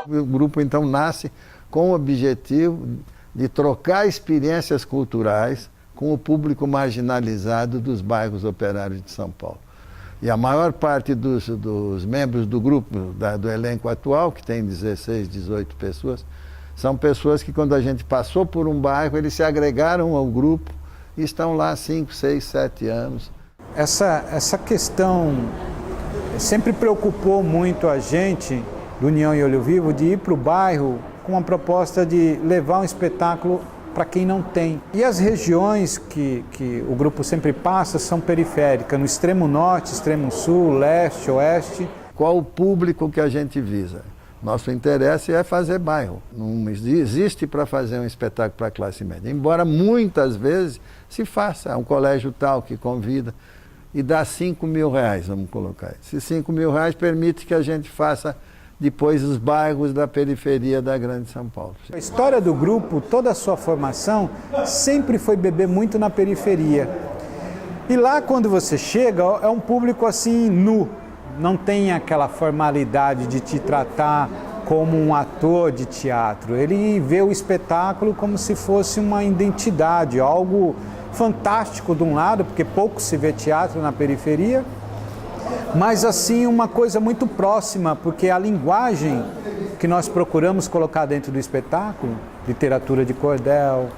O grupo então nasce com o objetivo de trocar experiências culturais com o público marginalizado dos bairros operários de São Paulo. E a maior parte dos membros do grupo, do elenco atual, que tem 16, 18 pessoas, são pessoas que quando a gente passou por um bairro, eles se agregaram ao grupo e estão lá há 5, 6, 7 anos. Essa questão sempre preocupou muito a gente, do União e Olho Vivo, de ir para o bairro com uma proposta de levar um espetáculo para quem não tem. E as regiões que o grupo sempre passa são periféricas, no extremo norte, extremo sul, leste, oeste. Qual o público que a gente visa? Nosso interesse é fazer bairro. Não existe para fazer um espetáculo para a classe média. Embora muitas vezes se faça, é um colégio tal que convida e dá R$5.000, vamos colocar. Esses R$5.000 permite que a gente faça depois os bairros da periferia da Grande São Paulo. A história do grupo, toda a sua formação, sempre foi beber muito na periferia. E lá, quando você chega, é um público assim, nu. Não tem aquela formalidade de te tratar como um ator de teatro. Ele vê o espetáculo como se fosse uma identidade, algo fantástico de um lado, porque pouco se vê teatro na periferia, mas assim uma coisa muito próxima, porque a linguagem que nós procuramos colocar dentro do espetáculo, literatura de cordel,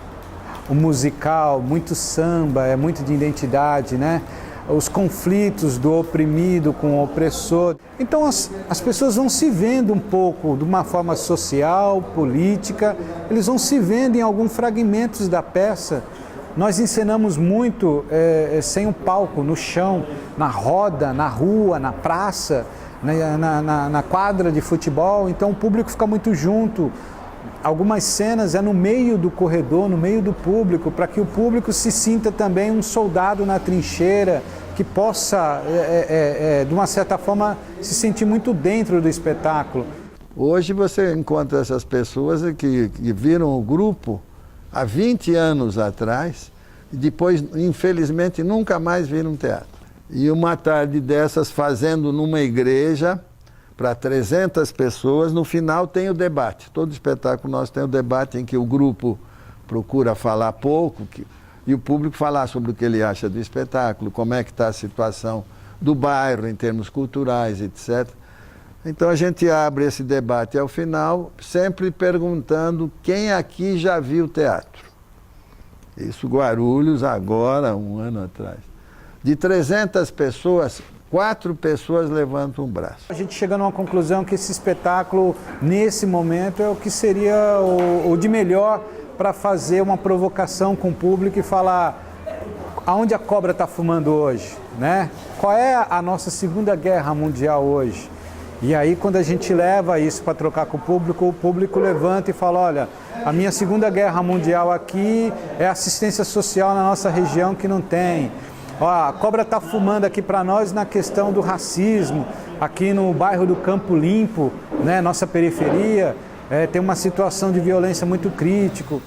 o musical, muito samba, é muito de identidade, né? Os conflitos do oprimido com o opressor. Então as pessoas vão se vendo um pouco de uma forma social, política, eles vão se vendo em alguns fragmentos da peça. Nós encenamos muito sem um palco, no chão, na roda, na rua, na praça, na quadra de futebol, então o público fica muito junto. Algumas cenas é no meio do corredor, no meio do público, para que o público se sinta também um soldado na trincheira, que possa, de uma certa forma, se sentir muito dentro do espetáculo. Hoje você encontra essas pessoas que viram o grupo há 20 anos atrás, e depois, infelizmente, nunca mais viram teatro. E uma tarde dessas, fazendo numa igreja, para 300 pessoas, no final tem o debate. Todo espetáculo nosso tem o debate em que o grupo procura falar pouco e o público falar sobre o que ele acha do espetáculo, como é que está a situação do bairro em termos culturais, etc. Então a gente abre esse debate ao final, sempre perguntando quem aqui já viu teatro. Isso Guarulhos agora, um ano atrás. De 300 pessoas, 4 pessoas levantam um braço. A gente chega numa conclusão que esse espetáculo, nesse momento, é o que seria o de melhor para fazer uma provocação com o público e falar aonde a cobra está fumando hoje, né? Qual é a nossa Segunda Guerra Mundial hoje? E aí, quando a gente leva isso para trocar com o público levanta e fala, olha, a minha Segunda Guerra Mundial aqui é assistência social na nossa região que não tem. Ó, a cobra está fumando aqui para nós na questão do racismo, aqui no bairro do Campo Limpo, né, nossa periferia, tem uma situação de violência muito crítico.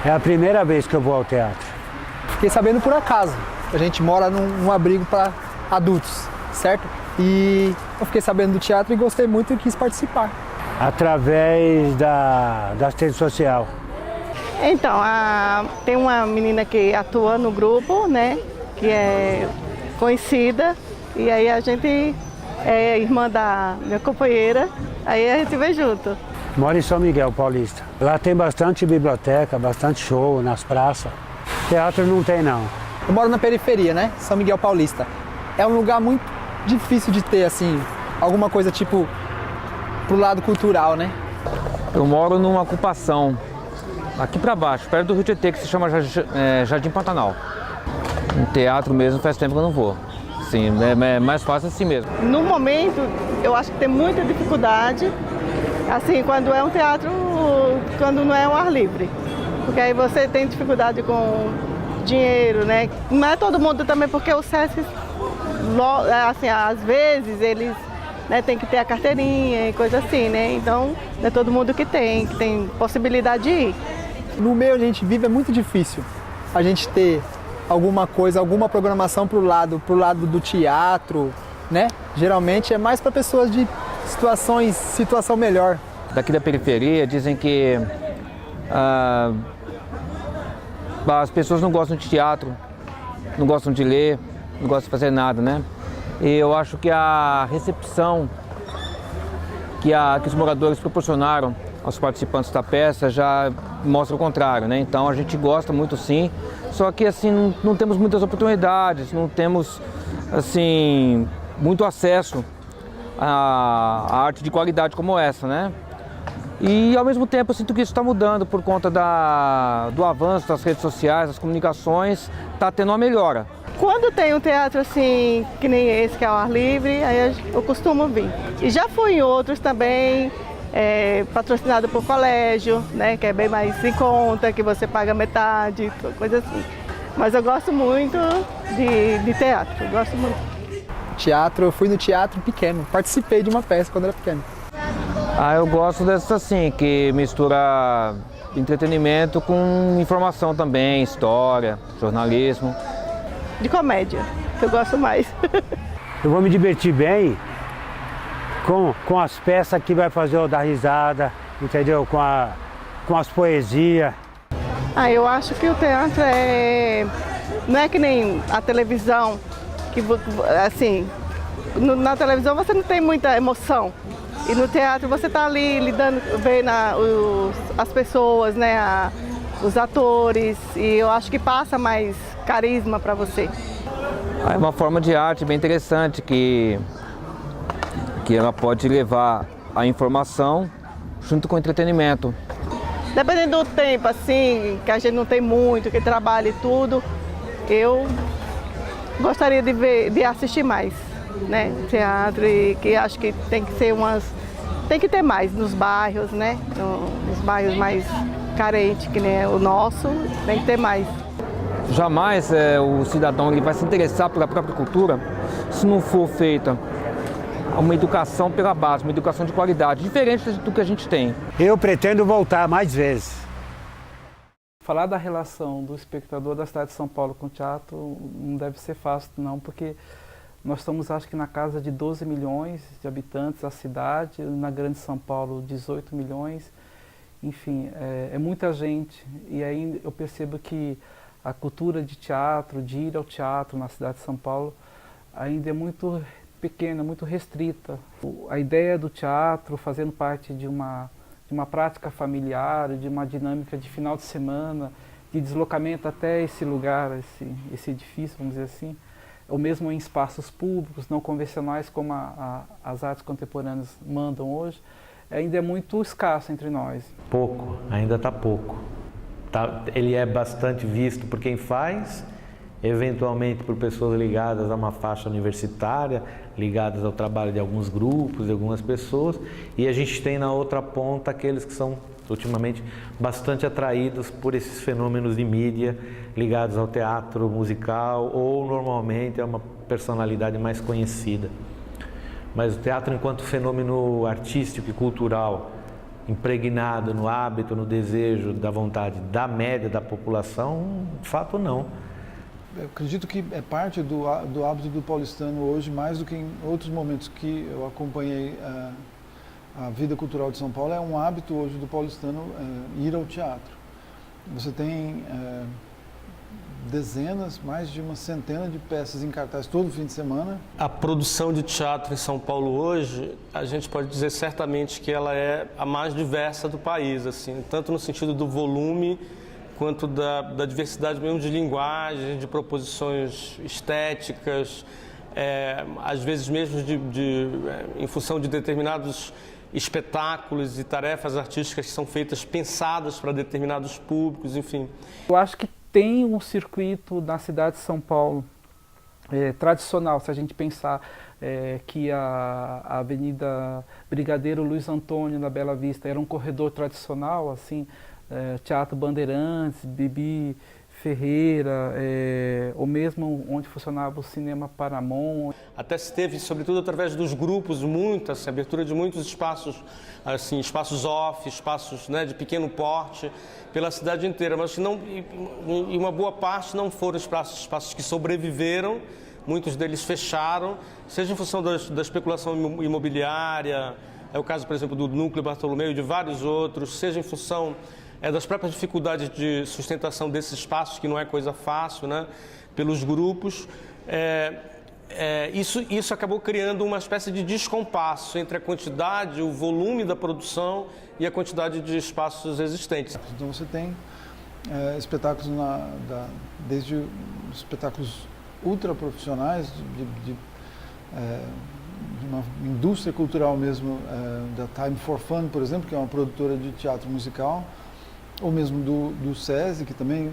É a primeira vez que eu vou ao teatro. Fiquei sabendo por acaso. A gente mora num abrigo para adultos, certo? E eu fiquei sabendo do teatro e gostei muito e quis participar. Através da assistência social. Então, tem uma menina que atua no grupo, né, que é conhecida, e aí a gente é irmã da minha companheira, aí a gente vem junto. Moro em São Miguel Paulista. Lá tem bastante biblioteca, bastante show nas praças. Teatro não tem, não. Eu moro na periferia, né, São Miguel Paulista. É um lugar muito difícil de ter, assim, alguma coisa tipo pro lado cultural, né? Eu moro numa ocupação aqui para baixo, perto do Rio Tietê, que se chama Jardim Pantanal. No teatro mesmo faz tempo que eu não vou. Sim, é mais fácil assim mesmo. No momento, eu acho que tem muita dificuldade, assim, quando é um teatro, quando não é um ar livre. Porque aí você tem dificuldade com dinheiro, né? Não é todo mundo também, porque o SESC, assim, às vezes eles, né, tem que ter a carteirinha e coisa assim, né? Então, não é todo mundo que tem possibilidade de ir. No meio onde a gente vive é muito difícil a gente ter alguma coisa, alguma programação pro lado do teatro, né? Geralmente é mais para pessoas de situação melhor. Daqui da periferia dizem que as pessoas não gostam de teatro, não gostam de ler, não gostam de fazer nada, né? E eu acho que a recepção que os moradores proporcionaram aos participantes da peça já mostra o contrário, né? Então a gente gosta muito, sim, só que assim não temos muitas oportunidades, não temos assim muito acesso a arte de qualidade como essa, né? E ao mesmo tempo eu sinto que isso está mudando por conta do avanço das redes sociais, das comunicações, está tendo uma melhora. Quando tem um teatro assim, que nem esse, que é ao ar livre, aí eu costumo vir. E já fui em outros também, patrocinado por colégio, né, que é bem mais em conta, que você paga metade, coisa assim. Mas eu gosto muito de teatro, eu gosto muito. Teatro, eu fui no teatro pequeno, participei de uma peça quando era pequeno. Eu gosto dessa assim, que mistura entretenimento com informação também, história, jornalismo. De comédia, que eu gosto mais. Eu vou me divertir bem com as peças que vai fazer eu dar risada, entendeu? Com as poesias. Eu acho que o teatro não é que nem a televisão, que assim, na televisão você não tem muita emoção. E no teatro você está ali vendo as pessoas, né, os atores, e eu acho que passa mais carisma para você. É uma forma de arte bem interessante que ela pode levar a informação junto com o entretenimento. Dependendo do tempo, assim, que a gente não tem muito, que trabalha e tudo, eu gostaria de assistir mais, né, teatro, e que acho que tem que ser tem que ter mais nos bairros, né, nos bairros mais carentes, que nem o nosso, tem que ter mais. Jamais o cidadão ele vai se interessar pela própria cultura se não for feita uma educação pela base, uma educação de qualidade, diferente do que a gente tem. Eu pretendo voltar mais vezes. Falar da relação do espectador da cidade de São Paulo com o teatro não deve ser fácil, não, porque nós estamos, acho que, na casa de 12 milhões de habitantes da cidade, na Grande São Paulo, 18 milhões. Enfim, é muita gente. E aí eu percebo que a cultura de teatro, de ir ao teatro na cidade de São Paulo, ainda é muito pequena, muito restrita. A ideia do teatro fazendo parte de uma prática familiar, de uma dinâmica de final de semana, de deslocamento até esse lugar, esse edifício, vamos dizer assim, ou mesmo em espaços públicos, não convencionais como as artes contemporâneas mandam hoje, ainda é muito escasso entre nós. Pouco, ainda está pouco. Ele é bastante visto por quem faz, eventualmente por pessoas ligadas a uma faixa universitária, ligadas ao trabalho de alguns grupos, de algumas pessoas, e a gente tem na outra ponta aqueles que são ultimamente bastante atraídos por esses fenômenos de mídia ligados ao teatro musical ou normalmente a uma personalidade mais conhecida. Mas o teatro enquanto fenômeno artístico e cultural impregnado no hábito, no desejo, da vontade da média da população, de fato não. eu acredito que é parte do hábito do paulistano hoje, mais do que em outros momentos que eu acompanhei a vida cultural de São Paulo, é um hábito hoje do paulistano ir ao teatro. Você tem dezenas, mais de uma centena de peças em cartaz todo fim de semana. A produção de teatro em São Paulo hoje, a gente pode dizer certamente que ela é a mais diversa do país, assim, tanto no sentido do volume, quanto da diversidade mesmo de linguagem, de proposições estéticas, às vezes mesmo em função de determinados espetáculos e tarefas artísticas que são feitas, pensadas para determinados públicos, enfim. Eu acho que tem um circuito na cidade de São Paulo tradicional, se a gente pensar que a Avenida Brigadeiro Luiz Antônio, na Bela Vista, era um corredor tradicional, assim, Teatro Bandeirantes, Bibi Ferreira, ou mesmo onde funcionava o Cinema Paramount. Até se teve, sobretudo através dos grupos, abertura de muitos espaços, assim, espaços off, espaços, né, de pequeno porte, pela cidade inteira, mas que não, e uma boa parte não foram espaços que sobreviveram, muitos deles fecharam, seja em função da especulação imobiliária, é o caso, por exemplo, do Núcleo Bartolomeu e de vários outros, seja em função das próprias dificuldades de sustentação desses espaços, que não é coisa fácil, né, pelos grupos. Isso acabou criando uma espécie de descompasso entre a quantidade, o volume da produção e a quantidade de espaços existentes. Então você tem espetáculos, desde espetáculos ultra profissionais, de uma indústria cultural mesmo, da Time for Fun, por exemplo, que é uma produtora de teatro musical, ou mesmo do SESI, que também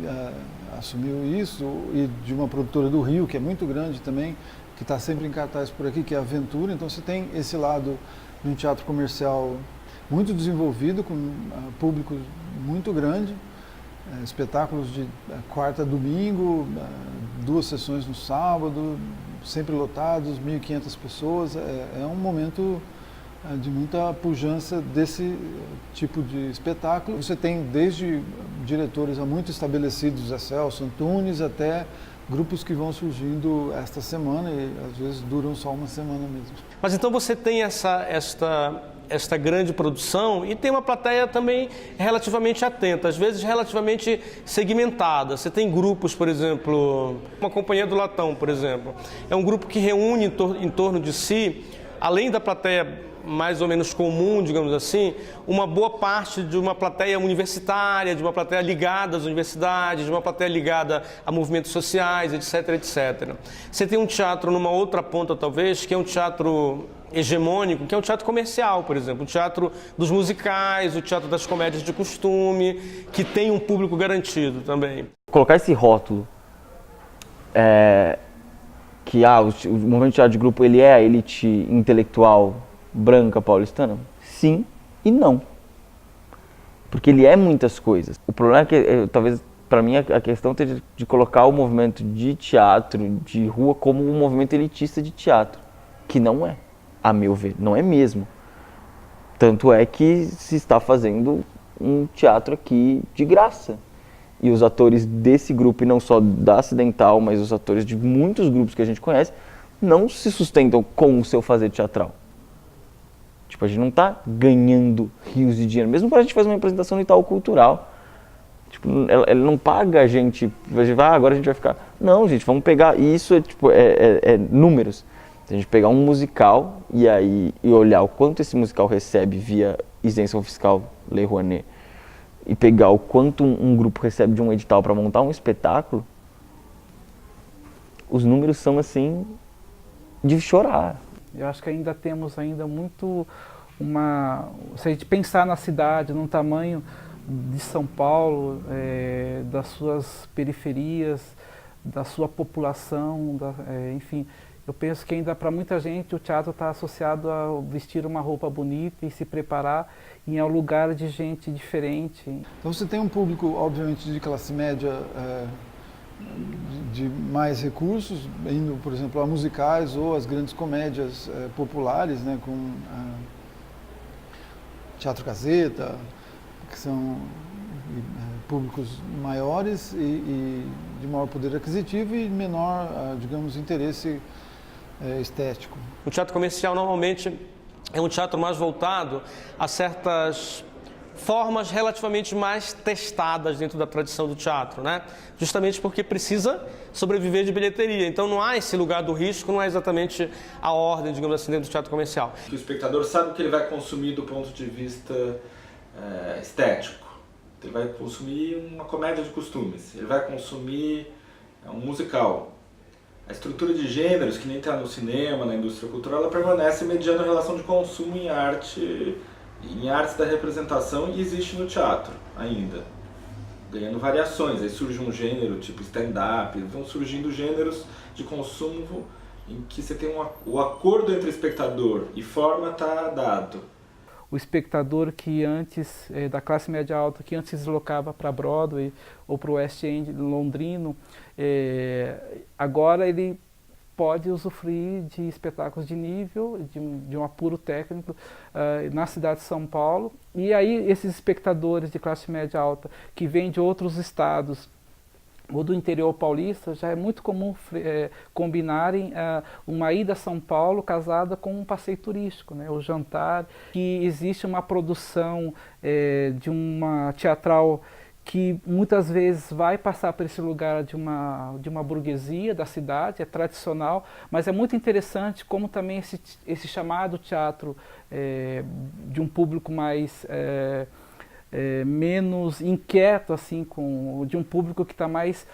assumiu isso, e de uma produtora do Rio, que é muito grande também, que está sempre em cartaz por aqui, que é a Aventura. Então você tem esse lado de um teatro comercial muito desenvolvido, com público muito grande, espetáculos de quarta a domingo, 2 sessões no sábado, sempre lotados, 1.500 pessoas. É um momento de muita pujança desse tipo de espetáculo. Você tem desde diretores muito estabelecidos, Zé Celso, Antunes, até grupos que vão surgindo esta semana e às vezes duram só uma semana mesmo. Mas então você tem esta grande produção e tem uma plateia também relativamente atenta, às vezes relativamente segmentada. Você tem grupos, por exemplo, uma Companhia do Latão, por exemplo. É um grupo que reúne em torno de si, além da plateia mais ou menos comum, digamos assim, uma boa parte de uma plateia universitária, de uma plateia ligada às universidades, de uma plateia ligada a movimentos sociais, etc, etc. Você tem um teatro numa outra ponta, talvez, que é um teatro hegemônico, que é um teatro comercial, por exemplo, o teatro dos musicais, o teatro das comédias de costume, que tem um público garantido também. Colocar esse rótulo, que o movimento de teatro de grupo ele é a elite intelectual branca paulistana? Sim e não. Porque ele é muitas coisas. O problema é que, talvez, para mim, a questão é de colocar o movimento de teatro de rua como um movimento elitista de teatro, que não é, a meu ver, não é mesmo. Tanto é que se está fazendo um teatro aqui de graça. E os atores desse grupo, e não só da Acidental, mas os atores de muitos grupos que a gente conhece, não se sustentam com o seu fazer teatral. Tipo, a gente não está ganhando rios de dinheiro, mesmo quando a gente faz uma apresentação no Itaú Cultural. Tipo, ele não paga a gente, agora a gente vai ficar... Não, gente, vamos pegar, e isso é números. Se a gente pegar um musical e olhar o quanto esse musical recebe via isenção fiscal, Lei Rouanet, e pegar o quanto um grupo recebe de um edital para montar um espetáculo, os números são assim, de chorar. Eu acho que ainda temos muito se a gente pensar na cidade, no tamanho de São Paulo, das suas periferias, da sua população, enfim, eu penso que ainda para muita gente o teatro está associado a vestir uma roupa bonita e se preparar em um lugar de gente diferente. Então você tem um público, obviamente, de classe média, de mais recursos, indo, por exemplo, a musicais ou as grandes comédias populares, né, com Teatro Gazeta, que são públicos maiores, e de maior poder aquisitivo e menor, digamos, interesse estético. O teatro comercial normalmente é um teatro mais voltado a certas formas relativamente mais testadas dentro da tradição do teatro, né? Justamente porque precisa sobreviver de bilheteria. Então não há esse lugar do risco, não é exatamente a ordem, digamos assim, dentro do teatro comercial. O espectador sabe o que ele vai consumir do ponto de vista estético. Ele vai consumir uma comédia de costumes, ele vai consumir um musical. A estrutura de gêneros, que nem está no cinema, na indústria cultural, ela permanece mediando a relação de consumo em artes da representação, e existe no teatro ainda, ganhando variações. Aí surge um gênero tipo stand-up, vão surgindo gêneros de consumo em que você tem o acordo entre espectador e forma está dado. O espectador que antes, da classe média alta, que antes se deslocava para Broadway ou para o West End londrino, agora ele pode usufruir de espetáculos de nível, de um apuro técnico na cidade de São Paulo. E aí esses espectadores de classe média alta que vêm de outros estados ou do interior paulista, já é muito comum combinarem uma ida a São Paulo casada com um passeio turístico, né? O jantar, que existe uma produção de uma teatral que muitas vezes vai passar por esse lugar de uma burguesia da cidade, é tradicional, mas é muito interessante como também esse chamado teatro de um público mais menos inquieto, assim, de um público que está mais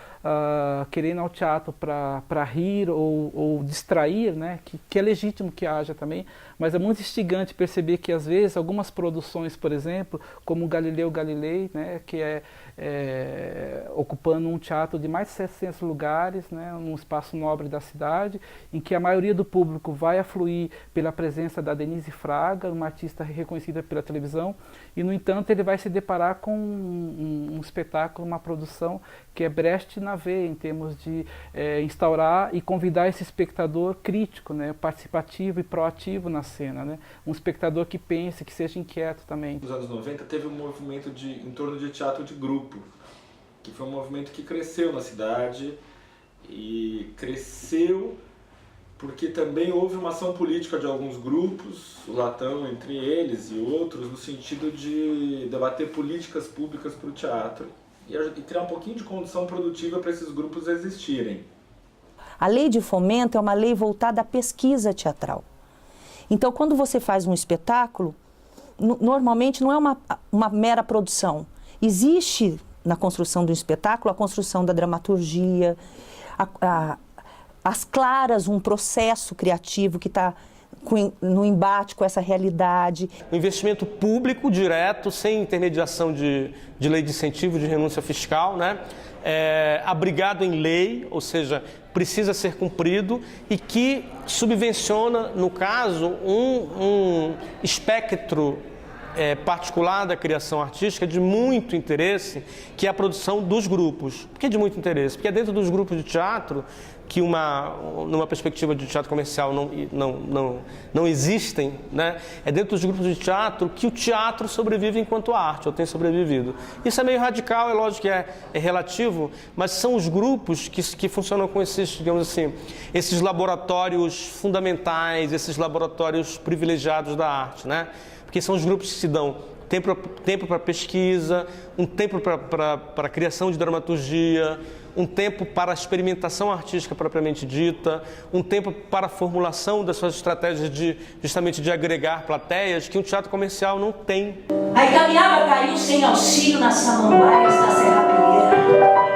querendo ao teatro para rir ou distrair, né? Que é legítimo que haja também, mas é muito instigante perceber que às vezes algumas produções, por exemplo, como Galileu Galilei, né? Que ocupando um teatro de mais de 700 lugares, né? Num espaço nobre da cidade, em que a maioria do público vai afluir pela presença da Denise Fraga, uma artista reconhecida pela televisão, e no entanto ele vai se deparar com um espetáculo, uma produção que é Brecht na veia, em termos de instaurar e convidar esse espectador crítico, né, participativo e proativo na cena, né, um espectador que pense, que seja inquieto também. Nos anos 90 teve um movimento em torno de teatro de grupo, que foi um movimento que cresceu na cidade, e cresceu porque também houve uma ação política de alguns grupos, o Latão entre eles e outros, no sentido de debater políticas públicas para o teatro e criar um pouquinho de condição produtiva para esses grupos existirem. A lei de fomento é uma lei voltada à pesquisa teatral. Então, quando você faz um espetáculo, normalmente não é uma mera produção. Existe na construção do espetáculo a construção da dramaturgia, as claras, um processo criativo que está no embate com essa realidade. Um investimento público, direto, sem intermediação de lei de incentivo, de renúncia fiscal, né? Abrigado em lei, ou seja, precisa ser cumprido, e que subvenciona, no caso, um espectro particular da criação artística de muito interesse, que é a produção dos grupos. Por que de muito interesse? Porque é dentro dos grupos de teatro que numa perspectiva de teatro comercial não existem, né? É dentro dos grupos de teatro que o teatro sobrevive enquanto arte, ou tem sobrevivido. Isso é meio radical, é lógico que é relativo, mas são os grupos que funcionam com esses, digamos assim, esses laboratórios fundamentais, esses laboratórios privilegiados da arte, né? Porque são os grupos que se dão tempo para pesquisa, um tempo para a criação de dramaturgia, um tempo para a experimentação artística propriamente dita, um tempo para a formulação das suas estratégias justamente de agregar plateias, que um teatro comercial não tem. A Itamiaba caiu sem auxílio nas samambaias da Serrapilheira.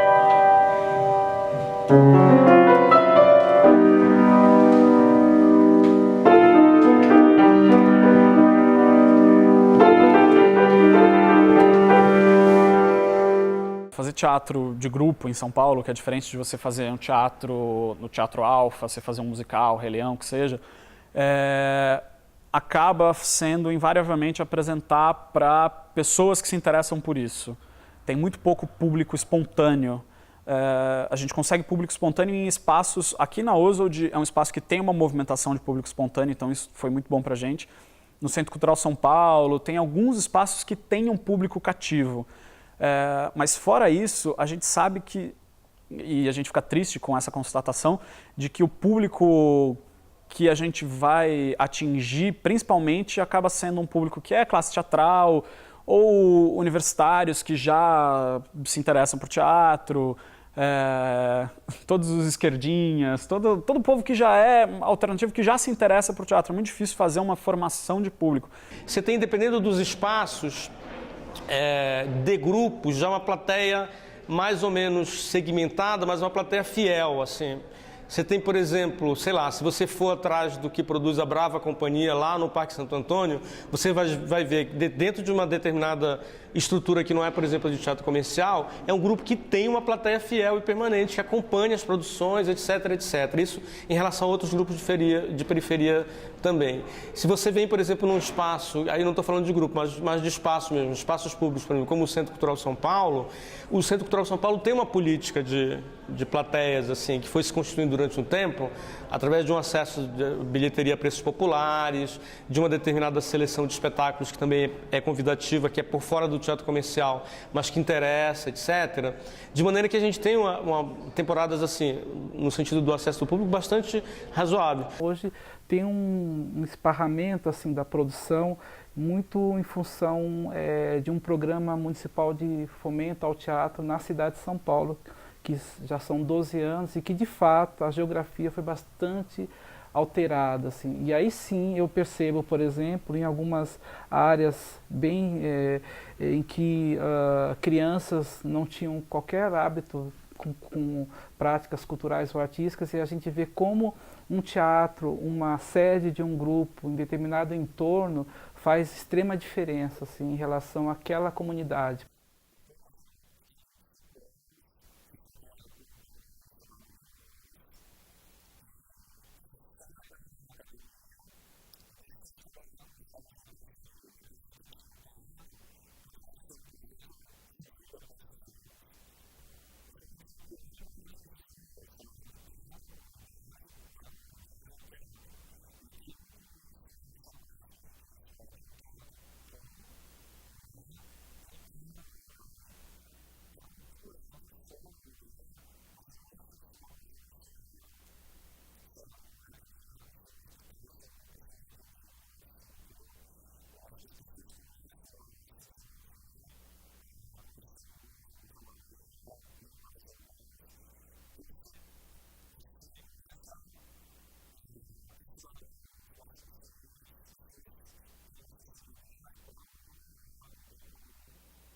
Fazer teatro de grupo em São Paulo, que é diferente de você fazer um teatro no Teatro Alfa, você fazer um musical, Rei Leão, que seja, acaba sendo invariavelmente apresentar para pessoas que se interessam por isso. Tem muito pouco público espontâneo. A gente consegue público espontâneo em espaços... Aqui na Oswald é um espaço que tem uma movimentação de público espontâneo, então isso foi muito bom para a gente. No Centro Cultural São Paulo, tem alguns espaços que têm um público cativo. Mas fora isso, a gente sabe que e a gente fica triste com essa constatação, de que o público que a gente vai atingir, principalmente, acaba sendo um público que é classe teatral, ou universitários que já se interessam por teatro, todos os esquerdinhas, todo o povo que já é alternativo, que já se interessa por teatro. É muito difícil fazer uma formação de público. Você tem, dependendo dos espaços de grupos, já uma plateia mais ou menos segmentada, mas uma plateia fiel, assim. Você tem, por exemplo, sei lá, se você for atrás do que produz a Brava Companhia lá no Parque Santo Antônio, você vai ver que dentro de uma determinada estrutura que não é, por exemplo, de teatro comercial, é um grupo que tem uma plateia fiel e permanente, que acompanha as produções, etc, etc. Isso em relação a outros grupos de periferia também. Se você vem, por exemplo, num espaço, aí não estou falando de grupo, mas de espaço mesmo, espaços públicos, por exemplo, como o Centro Cultural São Paulo, o Centro Cultural São Paulo tem uma política de plateias, assim, que foi se constituindo durante um tempo, através de um acesso de bilheteria a preços populares, de uma determinada seleção de espetáculos que também é convidativa, que é por fora do teatro comercial, mas que interessa, etc. De maneira que a gente tem uma temporadas, assim, no sentido do acesso do público, bastante razoável. Hoje tem um esparramento assim, da produção, muito em função de um programa municipal de fomento ao teatro na cidade de São Paulo, que já são 12 anos e que, de fato, a geografia foi bastante alterada. Assim. E aí sim eu percebo, por exemplo, em algumas áreas em que crianças não tinham qualquer hábito com práticas culturais ou artísticas, e a gente vê como um teatro, uma sede de um grupo em determinado entorno faz extrema diferença assim, em relação àquela comunidade.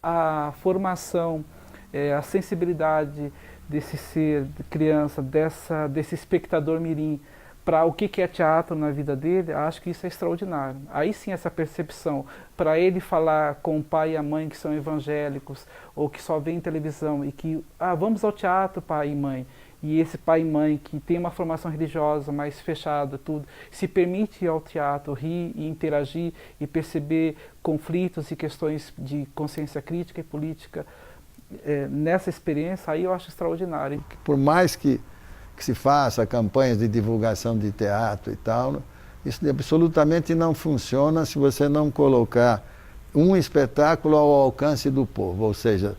A formação, a sensibilidade desse ser, de criança, desse espectador mirim, para o que é teatro na vida dele, acho que isso é extraordinário. Aí sim essa percepção, para ele falar com o pai e a mãe que são evangélicos, ou que só veem televisão, e que, vamos ao teatro, pai e mãe, e esse pai e mãe que tem uma formação religiosa mais fechada, tudo, se permite ir ao teatro, rir e interagir e perceber conflitos e questões de consciência crítica e política nessa experiência, aí eu acho extraordinário. Por mais que se faça campanhas de divulgação de teatro e tal, isso absolutamente não funciona se você não colocar um espetáculo ao alcance do povo, ou seja,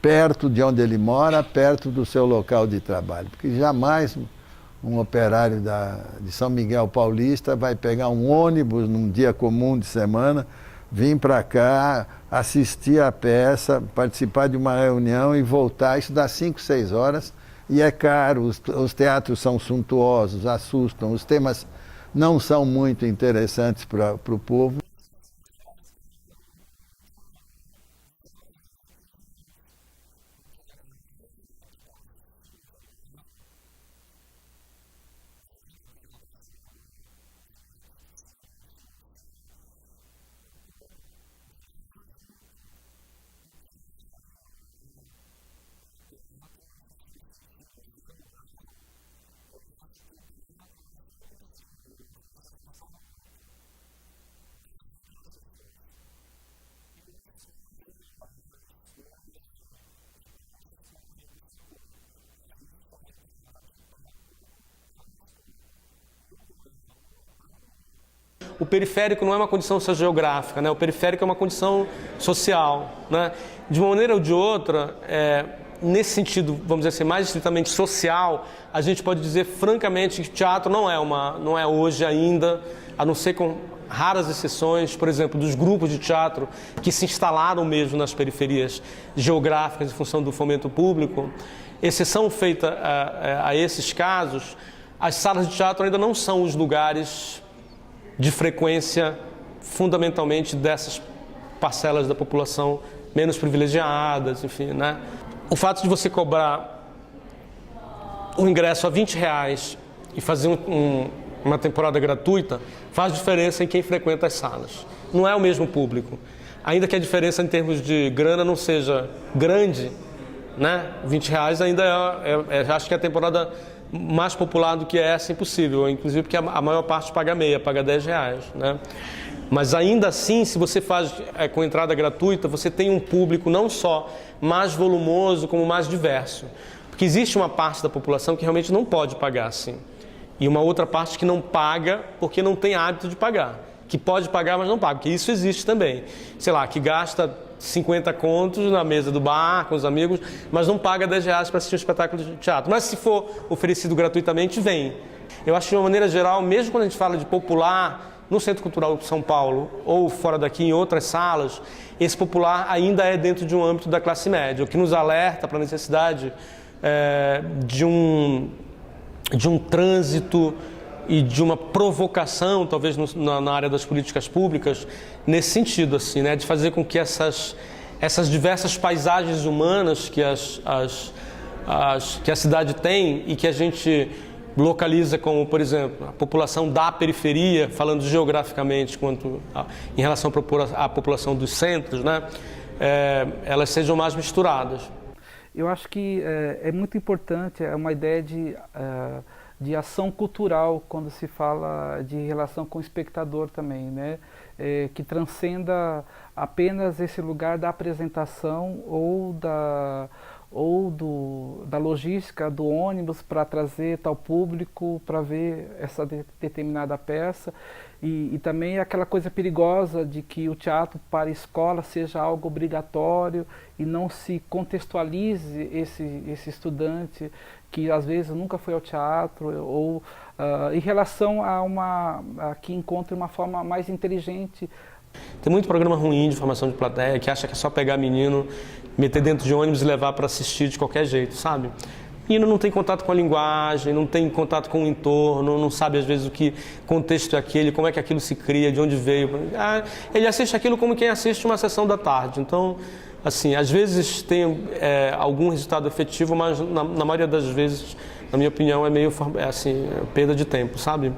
perto de onde ele mora, perto do seu local de trabalho. Porque jamais um operário de São Miguel Paulista vai pegar um ônibus num dia comum de semana, vir para cá, assistir a peça, participar de uma reunião e voltar. Isso dá 5, 6 horas e é caro, os teatros são suntuosos, assustam, os temas não são muito interessantes para o povo. O periférico não é uma condição sociogeográfica, né? O periférico é uma condição social, né? De uma maneira ou de outra, nesse sentido, vamos dizer assim, mais estritamente social, a gente pode dizer francamente que teatro não é hoje ainda, a não ser com raras exceções, por exemplo, dos grupos de teatro que se instalaram mesmo nas periferias geográficas em função do fomento público, exceção feita a esses casos, as salas de teatro ainda não são os lugares de frequência fundamentalmente dessas parcelas da população menos privilegiadas, enfim, né? O fato de você cobrar o ingresso a R$20 e fazer uma temporada gratuita faz diferença em quem frequenta as salas. Não é o mesmo público. Ainda que a diferença em termos de grana não seja grande, né? R$20 ainda acho que é a temporada mais popular do que essa, impossível. Inclusive porque a maior parte paga meia, paga R$10, né? Mas ainda assim, se você faz com entrada gratuita, você tem um público não só mais volumoso, como mais diverso. Porque existe uma parte da população que realmente não pode pagar assim. E uma outra parte que não paga porque não tem hábito de pagar. Que pode pagar, mas não paga. Porque isso existe também. Sei lá, que gasta 50 contos na mesa do bar, com os amigos, mas não paga R$10 para assistir um espetáculo de teatro. Mas se for oferecido gratuitamente, vem. Eu acho que de uma maneira geral, mesmo quando a gente fala de popular, no Centro Cultural de São Paulo ou fora daqui em outras salas, esse popular ainda é dentro de um âmbito da classe média, o que nos alerta para a necessidade de um trânsito e de uma provocação, talvez na área das políticas públicas, nesse sentido, assim, né, de fazer com que essas diversas paisagens humanas que a cidade tem e que a gente localiza como, por exemplo, a população da periferia, falando geograficamente quanto em relação à população dos centros, né, elas sejam mais misturadas. Eu acho que é muito importante, é uma ideia de ação cultural quando se fala de relação com o espectador também, né, que transcenda apenas esse lugar da apresentação ou da logística do ônibus para trazer tal público para ver essa determinada peça e também aquela coisa perigosa de que o teatro para a escola seja algo obrigatório e não se contextualize esse estudante que às vezes nunca foi ao teatro ou em relação a que encontre uma forma mais inteligente. Tem muito programa ruim de formação de plateia que acha que é só pegar menino, meter dentro de ônibus e levar para assistir de qualquer jeito, sabe? Menino não tem contato com a linguagem, não tem contato com o entorno, não sabe às vezes o que contexto é aquele, como é que aquilo se cria, de onde veio. Ele assiste aquilo como quem assiste uma sessão da tarde. Então, assim, às vezes tem algum resultado efetivo, mas na maioria das vezes, na minha opinião, é meio perda de tempo, sabe?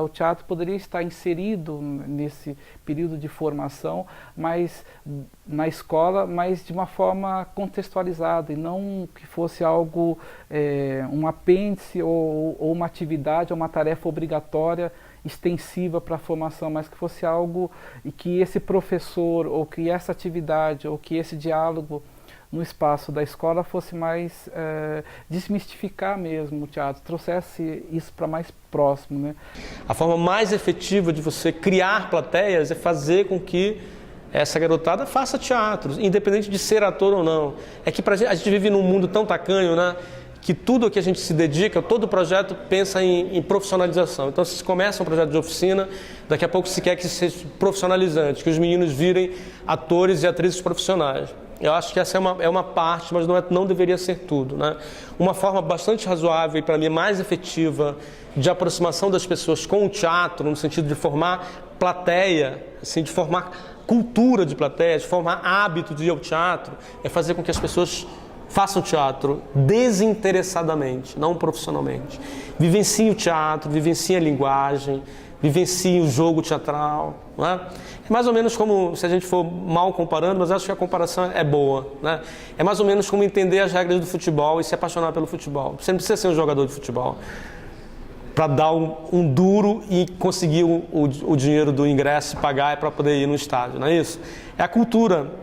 O teatro poderia estar inserido nesse período de formação, mas na escola, mas de uma forma contextualizada e não que fosse algo, um apêndice ou uma atividade ou uma tarefa obrigatória extensiva para a formação, mas que fosse algo e que esse professor ou que essa atividade ou que esse diálogo no espaço da escola fosse mais desmistificar mesmo o teatro, trouxesse isso para mais próximo, né? A forma mais efetiva de você criar plateias é fazer com que essa garotada faça teatro, independente de ser ator ou não. É que a gente vive num mundo tão tacanho, né? Que tudo que a gente se dedica, todo projeto pensa em profissionalização. Então, se começa um projeto de oficina, daqui a pouco se quer que seja profissionalizante, que os meninos virem atores e atrizes profissionais. Eu acho que essa é uma parte, mas não deveria ser tudo, né? Uma forma bastante razoável e, para mim, mais efetiva de aproximação das pessoas com o teatro, no sentido de formar plateia, assim, de formar cultura de plateia, de formar hábito de ir ao teatro, é fazer com que as pessoas façam teatro desinteressadamente, não profissionalmente. Vivenciem o teatro, vivenciem a linguagem, vivenciem o jogo teatral. Não é? É mais ou menos como, se a gente for mal comparando, mas acho que a comparação é boa. Né? É mais ou menos como entender as regras do futebol e se apaixonar pelo futebol. Você não precisa ser um jogador de futebol para dar um duro e conseguir o dinheiro do ingresso e pagar para poder ir no estádio, não é isso? É a cultura.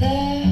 There